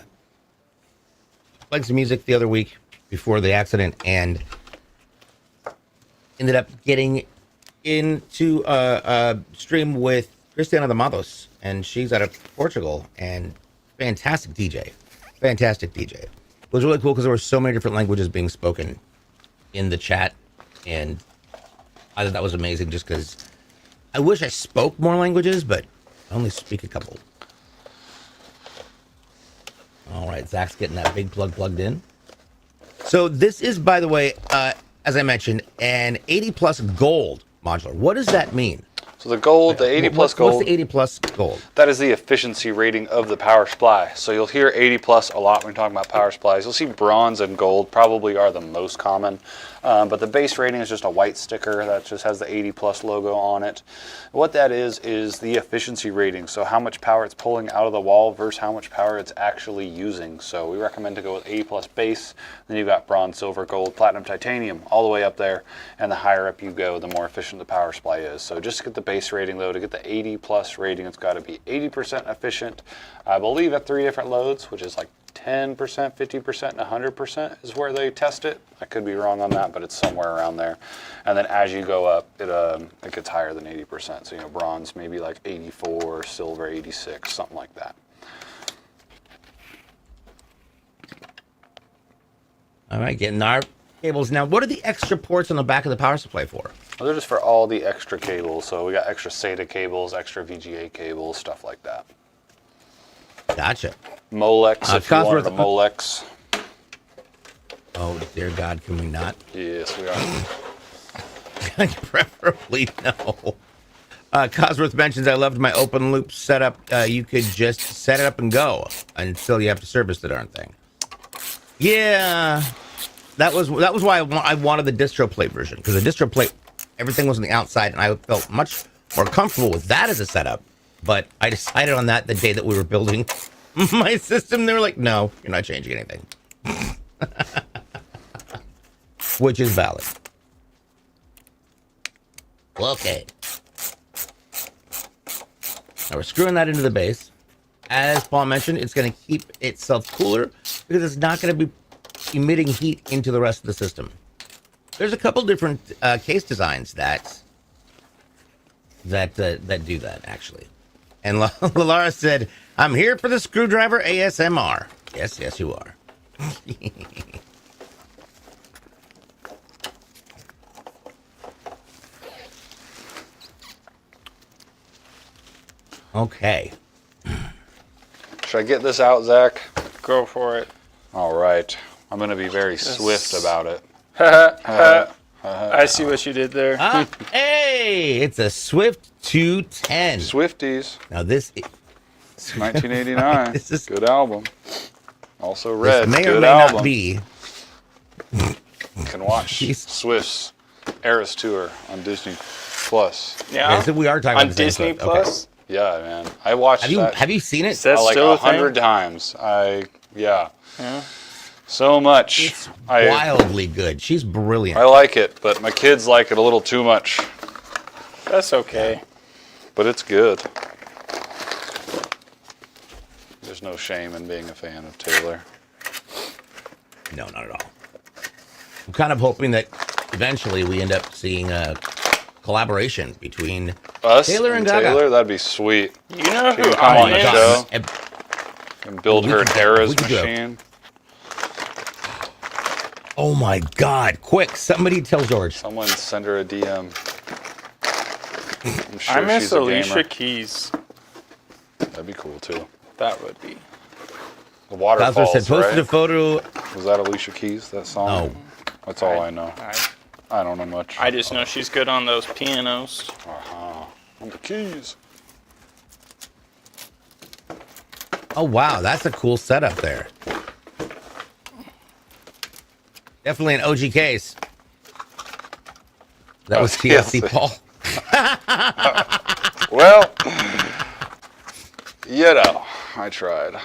Speaker 1: music the other week before the accident and ended up getting into a stream with Cristiana de Matos, and she's out of Portugal, and fantastic DJ. It was really cool because there were so many different languages being spoken in the chat, and I thought that was amazing just because I wish I spoke more languages, but I only speak a couple. All right, Zach's getting that big plug plugged in. So this is, by the way, as I mentioned, an 80 plus gold modular. What does that mean?
Speaker 2: So the gold, the 80 plus gold.
Speaker 1: What's the 80 plus gold?
Speaker 2: That is the efficiency rating of the power supply. So you'll hear 80 plus a lot when you're talking about power supplies. You'll see bronze and gold probably are the most common. But the base rating is just a white sticker that just has the 80 plus logo on it. What that is the efficiency rating. So how much power it's pulling out of the wall versus how much power it's actually using. So we recommend to go with 80 plus base. Then you've got bronze, silver, gold, platinum, titanium, all the way up there. And the higher up you go, the more efficient the power supply is. So just to get the base rating though, to get the 80 plus rating, it's got to be 80% efficient. I believe at 3 different loads, which is like 10%, 50%, and 100% is where they test it. I could be wrong on that, but it's somewhere around there. And then as you go up, it gets higher than 80%. So, bronze maybe like 84, silver 86, something like that.
Speaker 1: All right, getting our cables now. What are the extra ports on the back of the power supply for?
Speaker 2: Well, they're just for all the extra cables. So we got extra SATA cables, extra VGA cables, stuff like that.
Speaker 1: Gotcha.
Speaker 2: Molex, if you wanted a Molex.
Speaker 1: Oh, dear God, can we not?
Speaker 2: Yes, we are.
Speaker 1: Preferably no. Cosworth mentions, I loved my open loop setup. You could just set it up and go until you have to service the darn thing. Yeah, why I wanted the distro plate version, because the distro plate, everything was on the outside, and I felt much more comfortable with that as a setup. But I decided on that the day that we were building my system. They were like, "No, you're not changing anything," which is valid. Well, okay. Now we're screwing that into the base. As Paul mentioned, it's going to keep itself cooler because it's not going to be emitting heat into the rest of the system. There's a couple different case designs that do that, actually. And Lalara said, "I'm here for the screwdriver ASMR." Yes, you are. Okay.
Speaker 2: Should I get this out, Zach?
Speaker 3: Go for it.
Speaker 2: All right. I'm going to be very swift about it.
Speaker 3: I see what you did there.
Speaker 1: Hey, it's a Swift 210.
Speaker 2: Swifties,
Speaker 1: Now this
Speaker 2: 1989.
Speaker 1: This is
Speaker 2: good album. Also red.
Speaker 1: this may
Speaker 2: good
Speaker 1: or may
Speaker 2: album.
Speaker 1: not be.
Speaker 2: You can watch
Speaker 1: Jeez.
Speaker 2: Swift's Eras Tour on Disney Plus.
Speaker 3: Yeah.
Speaker 1: Okay, so we are talking
Speaker 3: On
Speaker 1: about the same
Speaker 3: Disney
Speaker 1: Swift. Okay.
Speaker 3: Plus.
Speaker 2: Yeah, man. I watched that
Speaker 1: Have you seen it?
Speaker 3: That's
Speaker 2: like
Speaker 3: still a thing?
Speaker 2: 100 times. Yeah.
Speaker 3: Yeah.
Speaker 2: So much.
Speaker 1: It's wildly good. She's brilliant.
Speaker 2: I like it, but my kids like it a little too much.
Speaker 3: That's okay.
Speaker 2: But it's good. There's no shame in being a fan of Taylor.
Speaker 1: No, not at all. I'm kind of hoping that eventually we end up seeing a collaboration between
Speaker 2: Us
Speaker 1: Taylor and Gaga.
Speaker 2: Taylor, that'd be sweet.
Speaker 3: You know
Speaker 2: She
Speaker 3: who
Speaker 2: can come on
Speaker 3: I
Speaker 2: the
Speaker 3: am?
Speaker 2: show
Speaker 1: And
Speaker 2: and build
Speaker 1: We
Speaker 2: her
Speaker 1: could-
Speaker 2: Eras
Speaker 1: we could do it.
Speaker 2: machine.
Speaker 1: oh my God! Quick, somebody tell George.
Speaker 2: Someone send her a DM. I'm sure
Speaker 3: I miss
Speaker 2: she's a
Speaker 3: Alicia
Speaker 2: gamer.
Speaker 3: Keys.
Speaker 2: That'd be cool too.
Speaker 3: That would be.
Speaker 2: The
Speaker 1: Bowser
Speaker 2: Waterfalls,
Speaker 1: said posted a
Speaker 2: right?
Speaker 1: photo.
Speaker 2: Was that Alicia Keys, that song?
Speaker 1: No.
Speaker 2: That's all I know.
Speaker 3: I
Speaker 2: I don't know much.
Speaker 3: I just know she's good on those pianos.
Speaker 2: On the keys.
Speaker 1: Oh wow, that's a cool setup there. Definitely an OG case. That was TLC,
Speaker 2: TLC.
Speaker 1: Paul.
Speaker 2: Well, you know, I tried.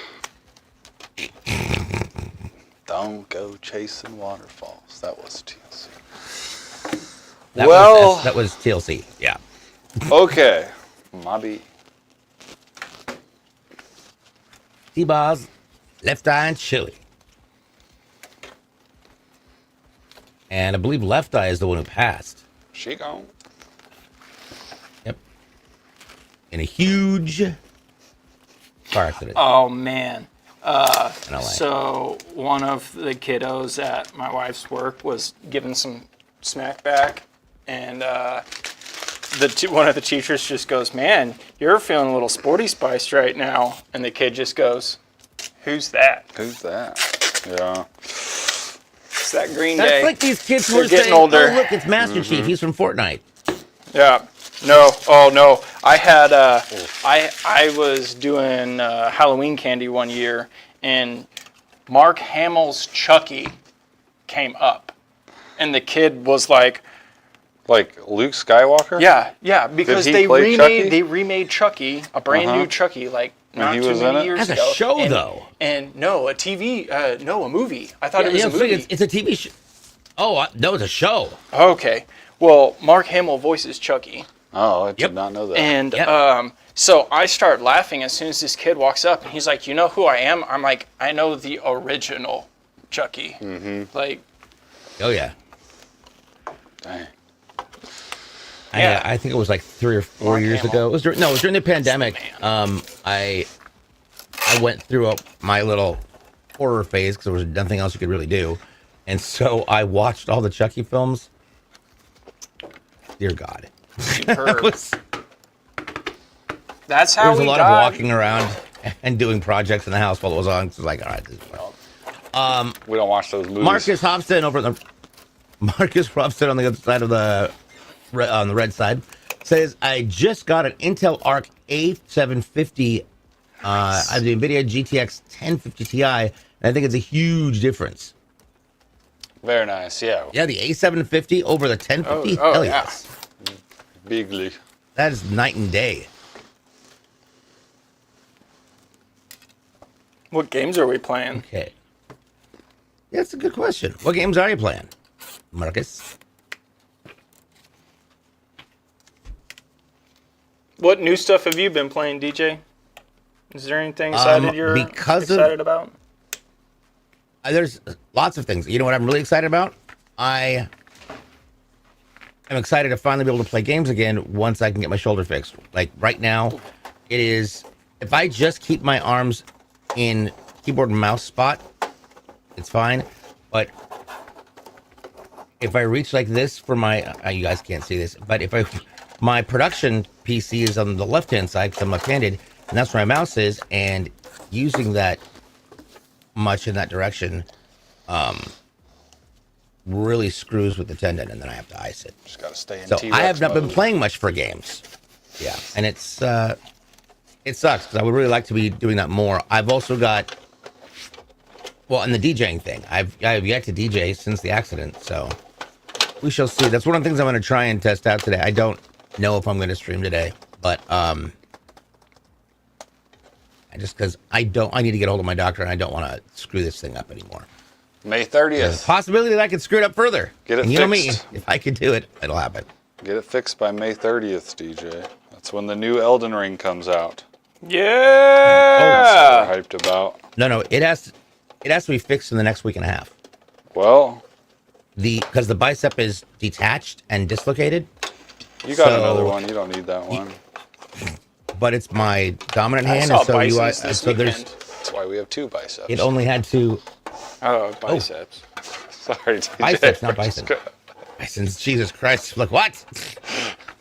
Speaker 2: Don't go chasing waterfalls. That was TLC.
Speaker 1: That was TLC. Yeah.
Speaker 2: Okay. Mobby.
Speaker 1: T-Bars, Left Eye, and Chili. And I believe Left Eye is the one who passed.
Speaker 2: She gone.
Speaker 1: Yep. In a huge car accident.
Speaker 3: Oh man.
Speaker 1: in LA.
Speaker 3: So one of the kiddos at my wife's work was giving some smack back, and one of the teachers just goes, "Man, you're feeling a little sporty spiced right now," and the kid just goes, "Who's that?"
Speaker 2: Who's that? Yeah.
Speaker 3: It's that Green
Speaker 1: That's
Speaker 3: Day.
Speaker 1: like these kids who
Speaker 3: They're
Speaker 1: are
Speaker 3: getting
Speaker 1: saying,
Speaker 3: older.
Speaker 1: "Oh, look, it's Master Chief. He's from Fortnite."
Speaker 3: Yeah. No. Oh no. I had I was doing Halloween candy one year, and Mark Hamill's Chucky came up, and the kid was like,
Speaker 2: Like Luke Skywalker?
Speaker 3: "Yeah, because
Speaker 2: he
Speaker 3: they
Speaker 2: play Chucky?
Speaker 3: remade Chucky, a brand new Chucky, like not
Speaker 2: he
Speaker 3: too
Speaker 2: was in
Speaker 3: many
Speaker 2: it?
Speaker 3: years
Speaker 1: That's a
Speaker 3: ago."
Speaker 1: show,
Speaker 3: and,
Speaker 1: though.
Speaker 3: And no, a TV, no, a movie. I thought it was
Speaker 1: Yeah,
Speaker 3: a movie.
Speaker 1: it's a TV show. Oh, no, it's a show.
Speaker 3: Okay. Well, Mark Hamill voices Chucky.
Speaker 2: Oh, I did
Speaker 1: Yep.
Speaker 2: not know that.
Speaker 3: And
Speaker 1: Yep.
Speaker 3: so I start laughing as soon as this kid walks up, and he's like, "You know who I am?" I'm like, "I know the original Chucky." Mm-hmm. Like,
Speaker 1: Oh, yeah.
Speaker 2: Dang.
Speaker 3: Yeah.
Speaker 1: I think it was like 3 or 4
Speaker 3: Mark
Speaker 1: years
Speaker 3: Hamill.
Speaker 1: ago. It was during the pandemic. I went through my little horror phase because there was nothing else you could really do, and so I watched all the Chucky films. Dear God,
Speaker 3: superb.
Speaker 1: was,
Speaker 3: That's
Speaker 1: there
Speaker 3: how
Speaker 1: was a
Speaker 3: we
Speaker 1: lot
Speaker 3: got.
Speaker 1: of walking around and doing projects in the house while it was on. So it was like, all right, this is fun.
Speaker 2: We don't watch those movies.
Speaker 1: Marcus Hobson Marcus Hobson on the other side of on the red side says, "I just got an Intel Arc A750 I have the NVIDIA GTX 1050 Ti, and I think it's a huge difference."
Speaker 2: Very nice. Yeah.
Speaker 1: Yeah, the A750 over the 1050.
Speaker 3: Oh,
Speaker 1: Hell
Speaker 3: yeah.
Speaker 1: yes.
Speaker 2: Bigly.
Speaker 1: That is night and day.
Speaker 3: What games are we playing?
Speaker 1: Okay. Yeah, that's a good question. What games are you playing, Marcus?
Speaker 3: What new stuff have you been playing, DJ? Is there anything excited you're excited about?
Speaker 1: There's lots of things. You know what I'm really excited about? I am excited to finally be able to play games again once I can get my shoulder fixed. Like right now, it is, if I just keep my arms in keyboard and mouse spot, it's fine. But if I reach like this for my, you guys can't see this, but if my production PC is on the left-hand side because I'm left-handed, and that's where my mouse is, and using that much in that direction really screws with the tendon, and then I have to ice it.
Speaker 2: Just gotta stay in
Speaker 1: So
Speaker 2: T-Rex
Speaker 1: I have not been
Speaker 2: mode.
Speaker 1: playing much for games. Yeah, and it sucks because I would really like to be doing that more. I've also got, well, and the DJing thing. I've yet to DJ since the accident, so we shall see. That's one of the things I'm going to try and test out today. I don't know if I'm going to stream today, but just because I need to get a hold of my doctor and I don't want to screw this thing up anymore.
Speaker 2: May
Speaker 1: There's a
Speaker 2: 30th.
Speaker 1: possibility that I could screw it up further.
Speaker 2: Get it
Speaker 1: and you know me,
Speaker 2: fixed.
Speaker 1: if I could do it, it'll happen.
Speaker 2: Get it fixed by May 30th, DJ. That's when the new Elden Ring comes out.
Speaker 3: Yeah.
Speaker 2: We're hyped about.
Speaker 1: No, it has to be fixed in the next week and a half.
Speaker 2: Well,
Speaker 1: Because the bicep is detached and dislocated,
Speaker 2: you got
Speaker 1: So-
Speaker 2: another one. You don't need that one.
Speaker 1: but it's my dominant hand,
Speaker 3: saw
Speaker 1: and so
Speaker 3: biceps this
Speaker 1: so there's
Speaker 3: weekend.
Speaker 2: That's why we have two biceps.
Speaker 1: it only had to
Speaker 3: Oh, biceps.
Speaker 2: Sorry, DJ.
Speaker 1: biceps, not bison. Bisons, Jesus Christ! Like what?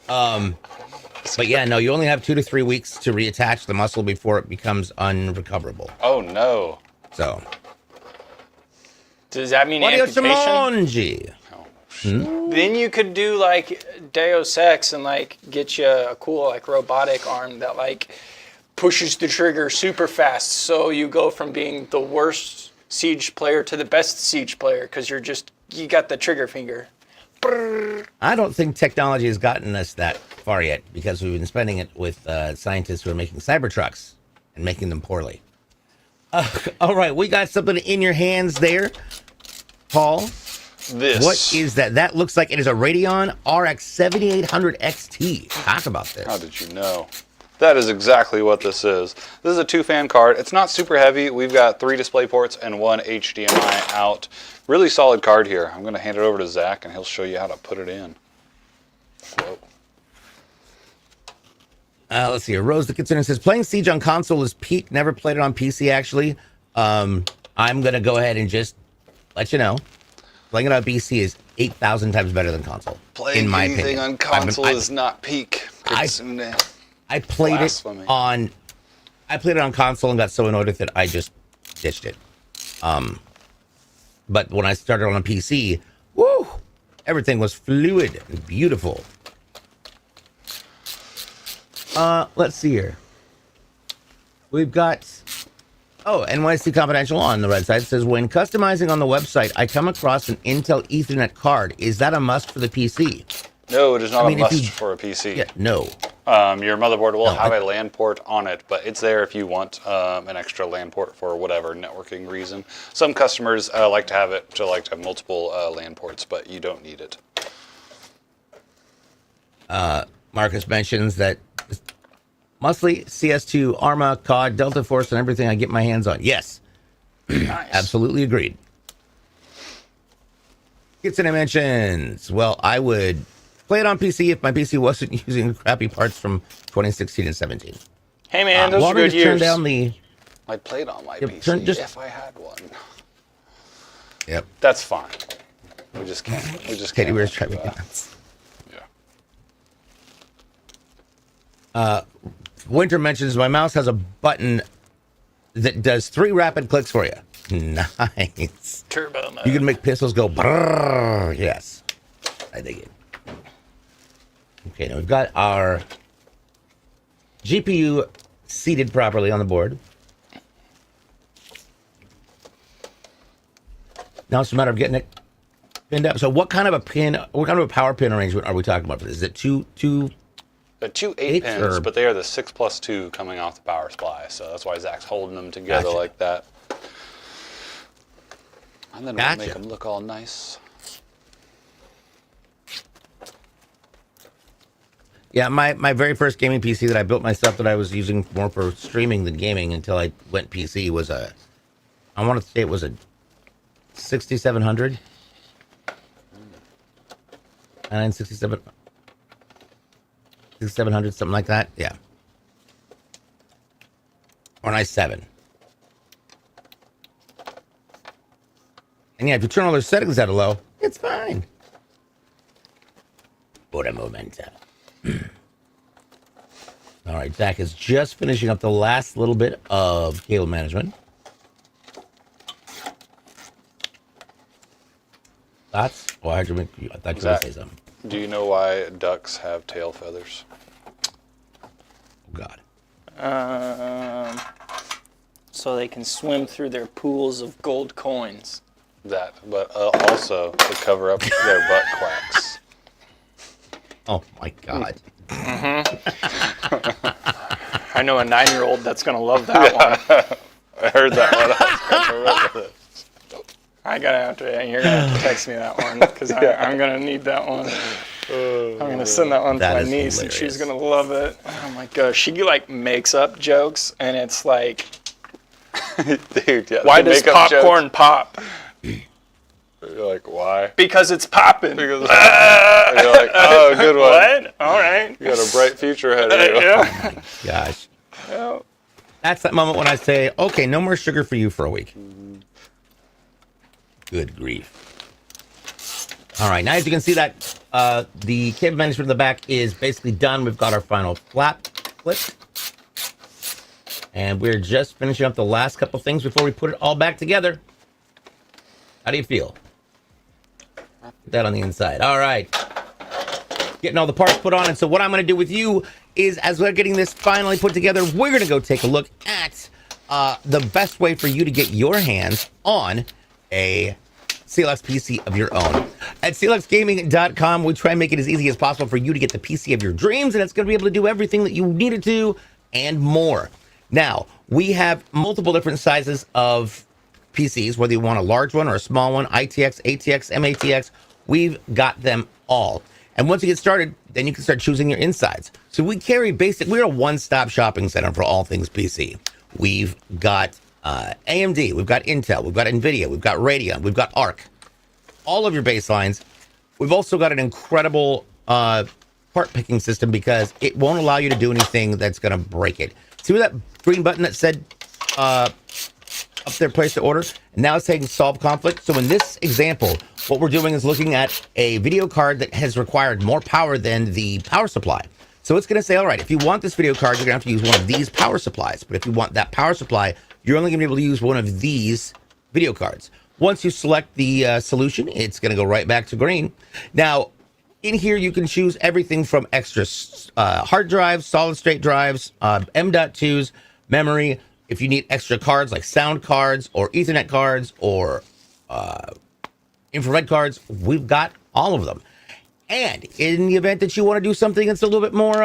Speaker 1: But yeah, no, you only have 2 to 3 weeks to reattach the muscle before it becomes unrecoverable.
Speaker 2: Oh no.
Speaker 1: So,
Speaker 3: Does that mean
Speaker 1: Mario
Speaker 3: amputation?
Speaker 1: Chimonji.
Speaker 3: Then you could do like Deus Ex and like get you a cool like robotic arm that like pushes the trigger super fast. So you go from being the worst Siege player to the best Siege player because you got the trigger finger.
Speaker 1: I don't think technology has gotten us that far yet because we've been spending it with scientists who are making Cybertrucks and making them poorly. All right, we got something in your hands there, Paul.
Speaker 2: This.
Speaker 1: What is that? That looks like it is a Radeon RX 7800 XT. Talk about this.
Speaker 2: How did you know? That is exactly what this is. This is a 2-fan card. It's not super heavy. We've got 3 display ports and 1 HDMI out. Really solid card here. I'm going to hand it over to Zach, and he'll show you how to put it in. Whoa.
Speaker 1: Let's see. Rose the Kitsune says, playing Siege on console is peak. Never played it on PC, actually. I'm going to go ahead and just let you know. Playing it on PC is 8,000 times better than console.
Speaker 2: Playing
Speaker 1: in my
Speaker 2: anything
Speaker 1: opinion.
Speaker 2: on console is not peak. Kitsune.
Speaker 1: I played
Speaker 2: Blasphemy.
Speaker 1: it on console and got so annoyed with it, I just ditched it. But when I started on a PC, woo, everything was fluid and beautiful. Let's see here. We've got NYC Confidential on the red side. It says, when customizing on the website, I come across an Intel Ethernet card. Is that a must for the PC?
Speaker 2: No, it is not
Speaker 1: I mean,
Speaker 2: a
Speaker 1: if
Speaker 2: must
Speaker 1: you-
Speaker 2: for a PC.
Speaker 1: Yeah, no.
Speaker 2: Your motherboard will
Speaker 1: No,
Speaker 2: have a LAN port on it, but it's there if you want an extra LAN port for whatever networking reason. Some customers like to have multiple LAN ports, but you don't need it.
Speaker 1: Marcus mentions that mostly CS2, Arma, COD, Delta Force, and everything I get my hands on. Yes,
Speaker 3: Nice.
Speaker 1: absolutely agreed. Kitsune mentions, well, I would play it on PC if my PC wasn't using crappy parts from 2016 and 17.
Speaker 3: Hey man, those are
Speaker 1: Want me
Speaker 3: good
Speaker 1: to turn
Speaker 3: years.
Speaker 1: down the...
Speaker 2: I played on my
Speaker 1: Yep,
Speaker 2: PC
Speaker 1: just-
Speaker 2: if I had one.
Speaker 1: Yep.
Speaker 2: That's fine. We just can't. We just
Speaker 1: Teddy
Speaker 2: can't.
Speaker 1: bear's
Speaker 2: do
Speaker 1: driving me
Speaker 2: that.
Speaker 1: nuts.
Speaker 2: Yeah.
Speaker 1: Winter mentions, my mouse has a button that does 3 rapid clicks for you. Nice.
Speaker 3: Turbo mode.
Speaker 1: You can make pistols go brrrr. Yes. I dig it. Okay, now we've got our GPU seated properly on the board. Now it's a matter of getting it pinned up. So what kind of a power pin arrangement are we talking about for this? Is it two?
Speaker 2: Two 8 pins,
Speaker 1: or...
Speaker 2: but they are the 6+2 coming off the power supply. So that's why Zach's holding them together like that. And then we'll make them look all nice.
Speaker 1: Yeah, my very first gaming PC that I built myself that I was using more for streaming than gaming until I went PC was I want to say it was a 6700. And 6700, something like that. Yeah. Or an i7. And yeah, if you turn all those settings out of low, it's fine. Pura momento. All right, Zach is just finishing up the last little bit of cable management. Thoughts? Oh, I thought you were going to say something.
Speaker 2: Do you know why ducks have tail feathers?
Speaker 1: Oh, God.
Speaker 3: So they can swim through their pools of gold coins.
Speaker 2: That, but also to cover up their butt quacks.
Speaker 1: Oh, my God.
Speaker 3: I know a 9-year-old that's going to love that one.
Speaker 2: I heard that one. I remember it.
Speaker 3: You're going to have to text me that one because I'm going to need that one. I'm going to send that one to my niece and she's going to love it. Oh my gosh. She like makes up jokes and it's like,
Speaker 2: dude, yeah,
Speaker 3: why does popcorn pop?
Speaker 2: You're like, why?
Speaker 3: Because it's popping.
Speaker 2: Because you're like, oh, good one.
Speaker 3: What? All right.
Speaker 2: You got a bright future ahead of you.
Speaker 3: Yeah.
Speaker 1: Gosh.
Speaker 3: Yeah.
Speaker 1: That's that moment when I say, okay, no more sugar for you for a week. Good grief. All right, now as you can see that the cable management in the back is basically done. We've got our final flap clipped. And we're just finishing up the last couple things before we put it all back together. How do you feel? Put that on the inside. All right. Getting all the parts put on. And so what I'm going to do with you is as we're getting this finally put together, we're going to go take a look at the best way for you to get your hands on a CLX PC of your own. At clxgaming.com, we try and make it as easy as possible for you to get the PC of your dreams, and it's going to be able to do everything that you need it to and more. Now, we have multiple different sizes of PCs, whether you want a large one or a small one, ITX, ATX, MATX, we've got them all. And once you get started, then you can start choosing your insides. So we carry we're a one-stop shopping center for all things PC. We've got AMD, we've got Intel, we've got NVIDIA, we've got Radeon, we've got ARC, all of your baselines. We've also got an incredible part picking system because it won't allow you to do anything that's going to break it. See where that green button that said up there, place the order? And now it's saying solve conflict. So in this example, what we're doing is looking at a video card that has required more power than the power supply. So it's going to say, all right, if you want this video card, you're going to have to use one of these power supplies. But if you want that power supply, you're only going to be able to use one of these video cards. Once you select the solution, it's going to go right back to green. Now, in here, you can choose everything from extra hard drives, solid state drives, M.2s, memory. If you need extra cards like sound cards or Ethernet cards or infrared cards, we've got all of them. And in the event that you want to do something that's a little bit more,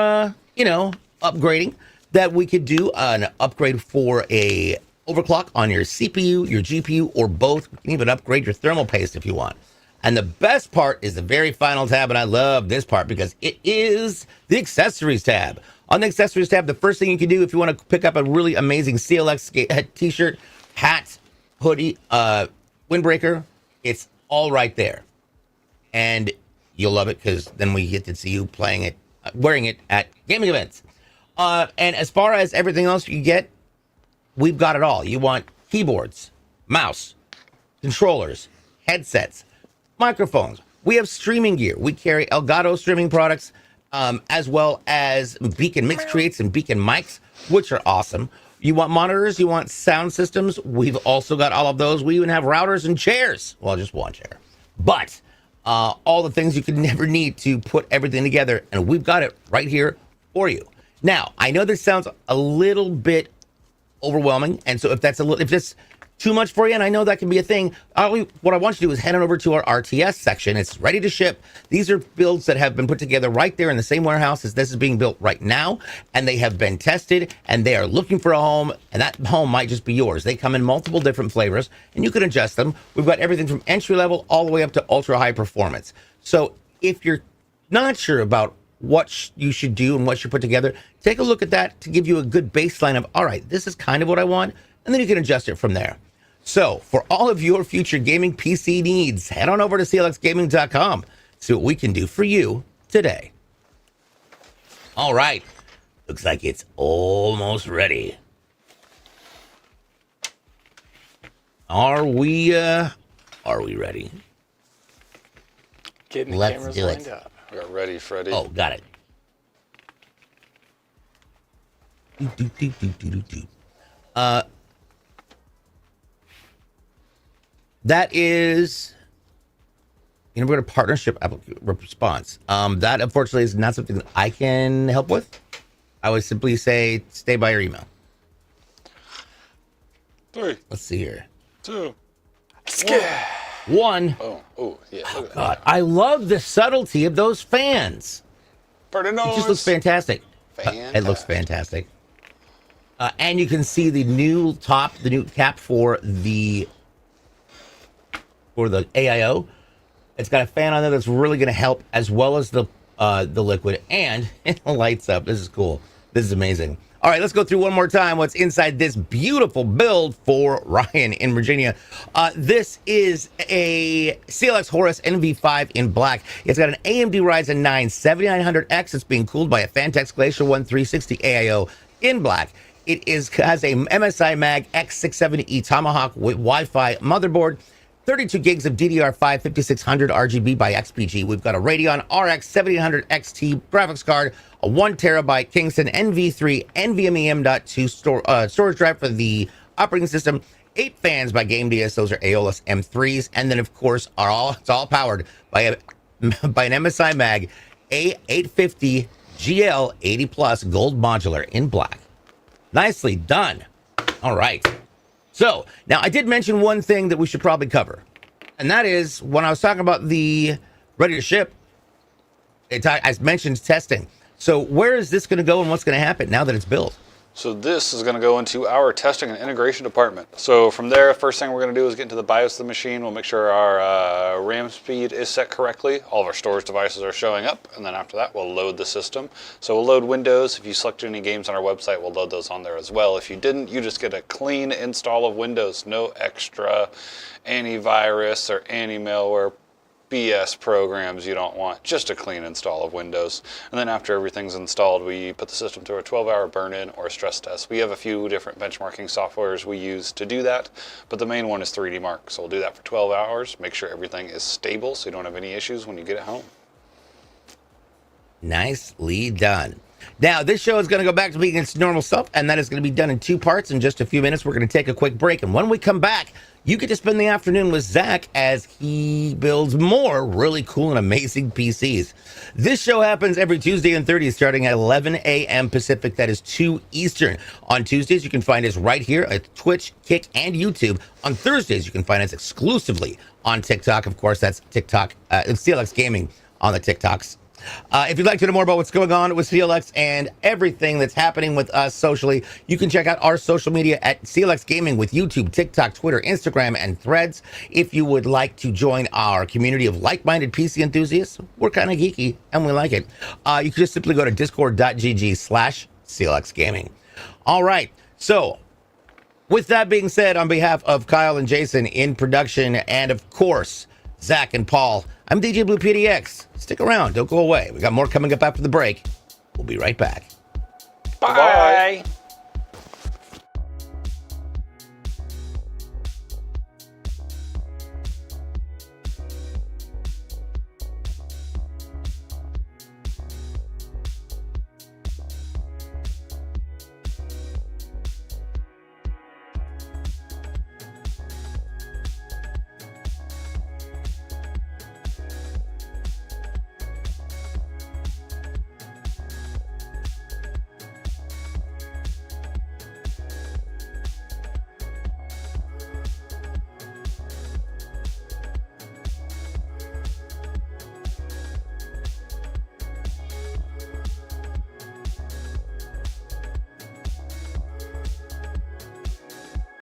Speaker 1: upgrading, that we could do an upgrade for a overclock on your CPU, your GPU, or both. You can even upgrade your thermal paste if you want. And the best part is the very final tab, and I love this part because it is the accessories tab. On the accessories tab, the first thing you can do if you want to pick up a really amazing CLX t-shirt, hat, hoodie, windbreaker, it's all right there. And you'll love it because then we get to see you playing it, wearing it at gaming events. And as far as everything else you get, we've got it all. You want keyboards, mouse, controllers, headsets, microphones. We have streaming gear. We carry Elgato streaming products, as well as Beacon Mix Creates and Beacon mics, which are awesome. You want monitors, you want sound systems. We've also got all of those. We even have routers and chairs. Well, just one chair. But all the things you could never need to put everything together, and we've got it right here for you. Now, I know this sounds a little bit overwhelming, and so if this too much for you, and I know that can be a thing, what I want you to do is head on over to our RTS section. It's ready to ship. These are builds that have been put together right there in the same warehouse as this is being built right now, and they have been tested, and they are looking for a home, and that home might just be yours. They come in multiple different flavors, and you can adjust them. We've got everything from entry level all the way up to ultra high performance. So if you're not sure about what you should do and what you put together, take a look at that to give you a good baseline of, all right, this is kind of what I want, and then you can adjust it from there. So for all of your future gaming PC needs, head on over to clxgaming.com. See what we can do for you today. All right. Looks like it's almost ready. Are we ready?
Speaker 3: Getting the
Speaker 1: Let's
Speaker 3: cameras
Speaker 1: do it.
Speaker 3: lined up.
Speaker 2: We got ready, Freddy.
Speaker 1: Oh, got it. That is, we're going to partnership response. That unfortunately is not something that I can help with. I would simply say stay by your email.
Speaker 2: 3,
Speaker 1: Let's see here.
Speaker 2: 2,
Speaker 1: 1.
Speaker 2: Oh, yeah. Look at
Speaker 1: God, I love the subtlety of those fans.
Speaker 2: that.
Speaker 1: It just looks fantastic. It looks fantastic. And you can see the new top, the new cap for the AIO. It's got a fan on there that's really going to help, as well as the liquid, and it lights up. This is cool. This is amazing. All right, let's go through one more time what's inside this beautiful build for Ryan in Virginia. This is a CLX Horus NV5 in black. It's got an AMD Ryzen 9 7900X. It's being cooled by a Fantex Glacier 1 360 AIO in black. It has a MSI Mag X670E Tomahawk with Wi-Fi motherboard, 32 gigs of DDR5 5600 RGB by XPG. We've got a Radeon RX 7800 XT graphics card, a 1 terabyte Kingston NV3 NVMe storage drive for the operating system, 8 fans by GameDS. Those are Aeolus M3s, and then of course it's all powered by an MSI Mag A850 GL 80 Plus Gold Modular in black. Nicely done. All right. So now I did mention one thing that we should probably cover, and that is when I was talking about the ready to ship, I mentioned testing. So where is this going to go and what's going to happen now that it's built?
Speaker 2: So this is going to go into our testing and integration department. So from there, first thing we're going to do is get into the BIOS of the machine. We'll make sure our RAM speed is set correctly. All of our storage devices are showing up. And then after that, we'll load the system. So we'll load Windows. If you selected any games on our website, we'll load those on there as well. If you didn't, you just get a clean install of Windows. No extra antivirus or anti-malware BS programs you don't want, just a clean install of Windows. And then after everything's installed, we put the system through a 12-hour burn-in or a stress test. We have a few different benchmarking softwares we use to do that, but the main one is 3D Mark. So we'll do that for 12 hours, make sure everything is stable so you don't have any issues when you get it home.
Speaker 1: Nicely done. Now, this show is going to go back to being its normal self, and that is going to be done in 2 parts. In just a few minutes, we're going to take a quick break, and when we come back, you get to spend the afternoon with Zach as he builds more really cool and amazing PCs. This show happens every Tuesday and Thursday starting at 11 a.m. Pacific. That is 2 Eastern. On Tuesdays, you can find us right here at Twitch, Kick, and YouTube. On Thursdays, you can find us exclusively on TikTok. Of course, that's TikTok, CLX Gaming on the TikToks. If you'd like to know more about what's going on with CLX and everything that's happening with us socially, you can check out our social media at CLX Gaming with YouTube, TikTok, Twitter, Instagram, and Threads. If you would like to join our community of like-minded PC enthusiasts, we're kind of geeky and we like it. You can just simply go to discord.gg/CLX Gaming. All right, so with that being said, on behalf of Kyle and Jason in production, and of course, Zach and Paul, I'm DJ Blue PDX. Stick around. Don't go away. We got more coming up after the break. We'll be right back.
Speaker 3: Bye. Bye.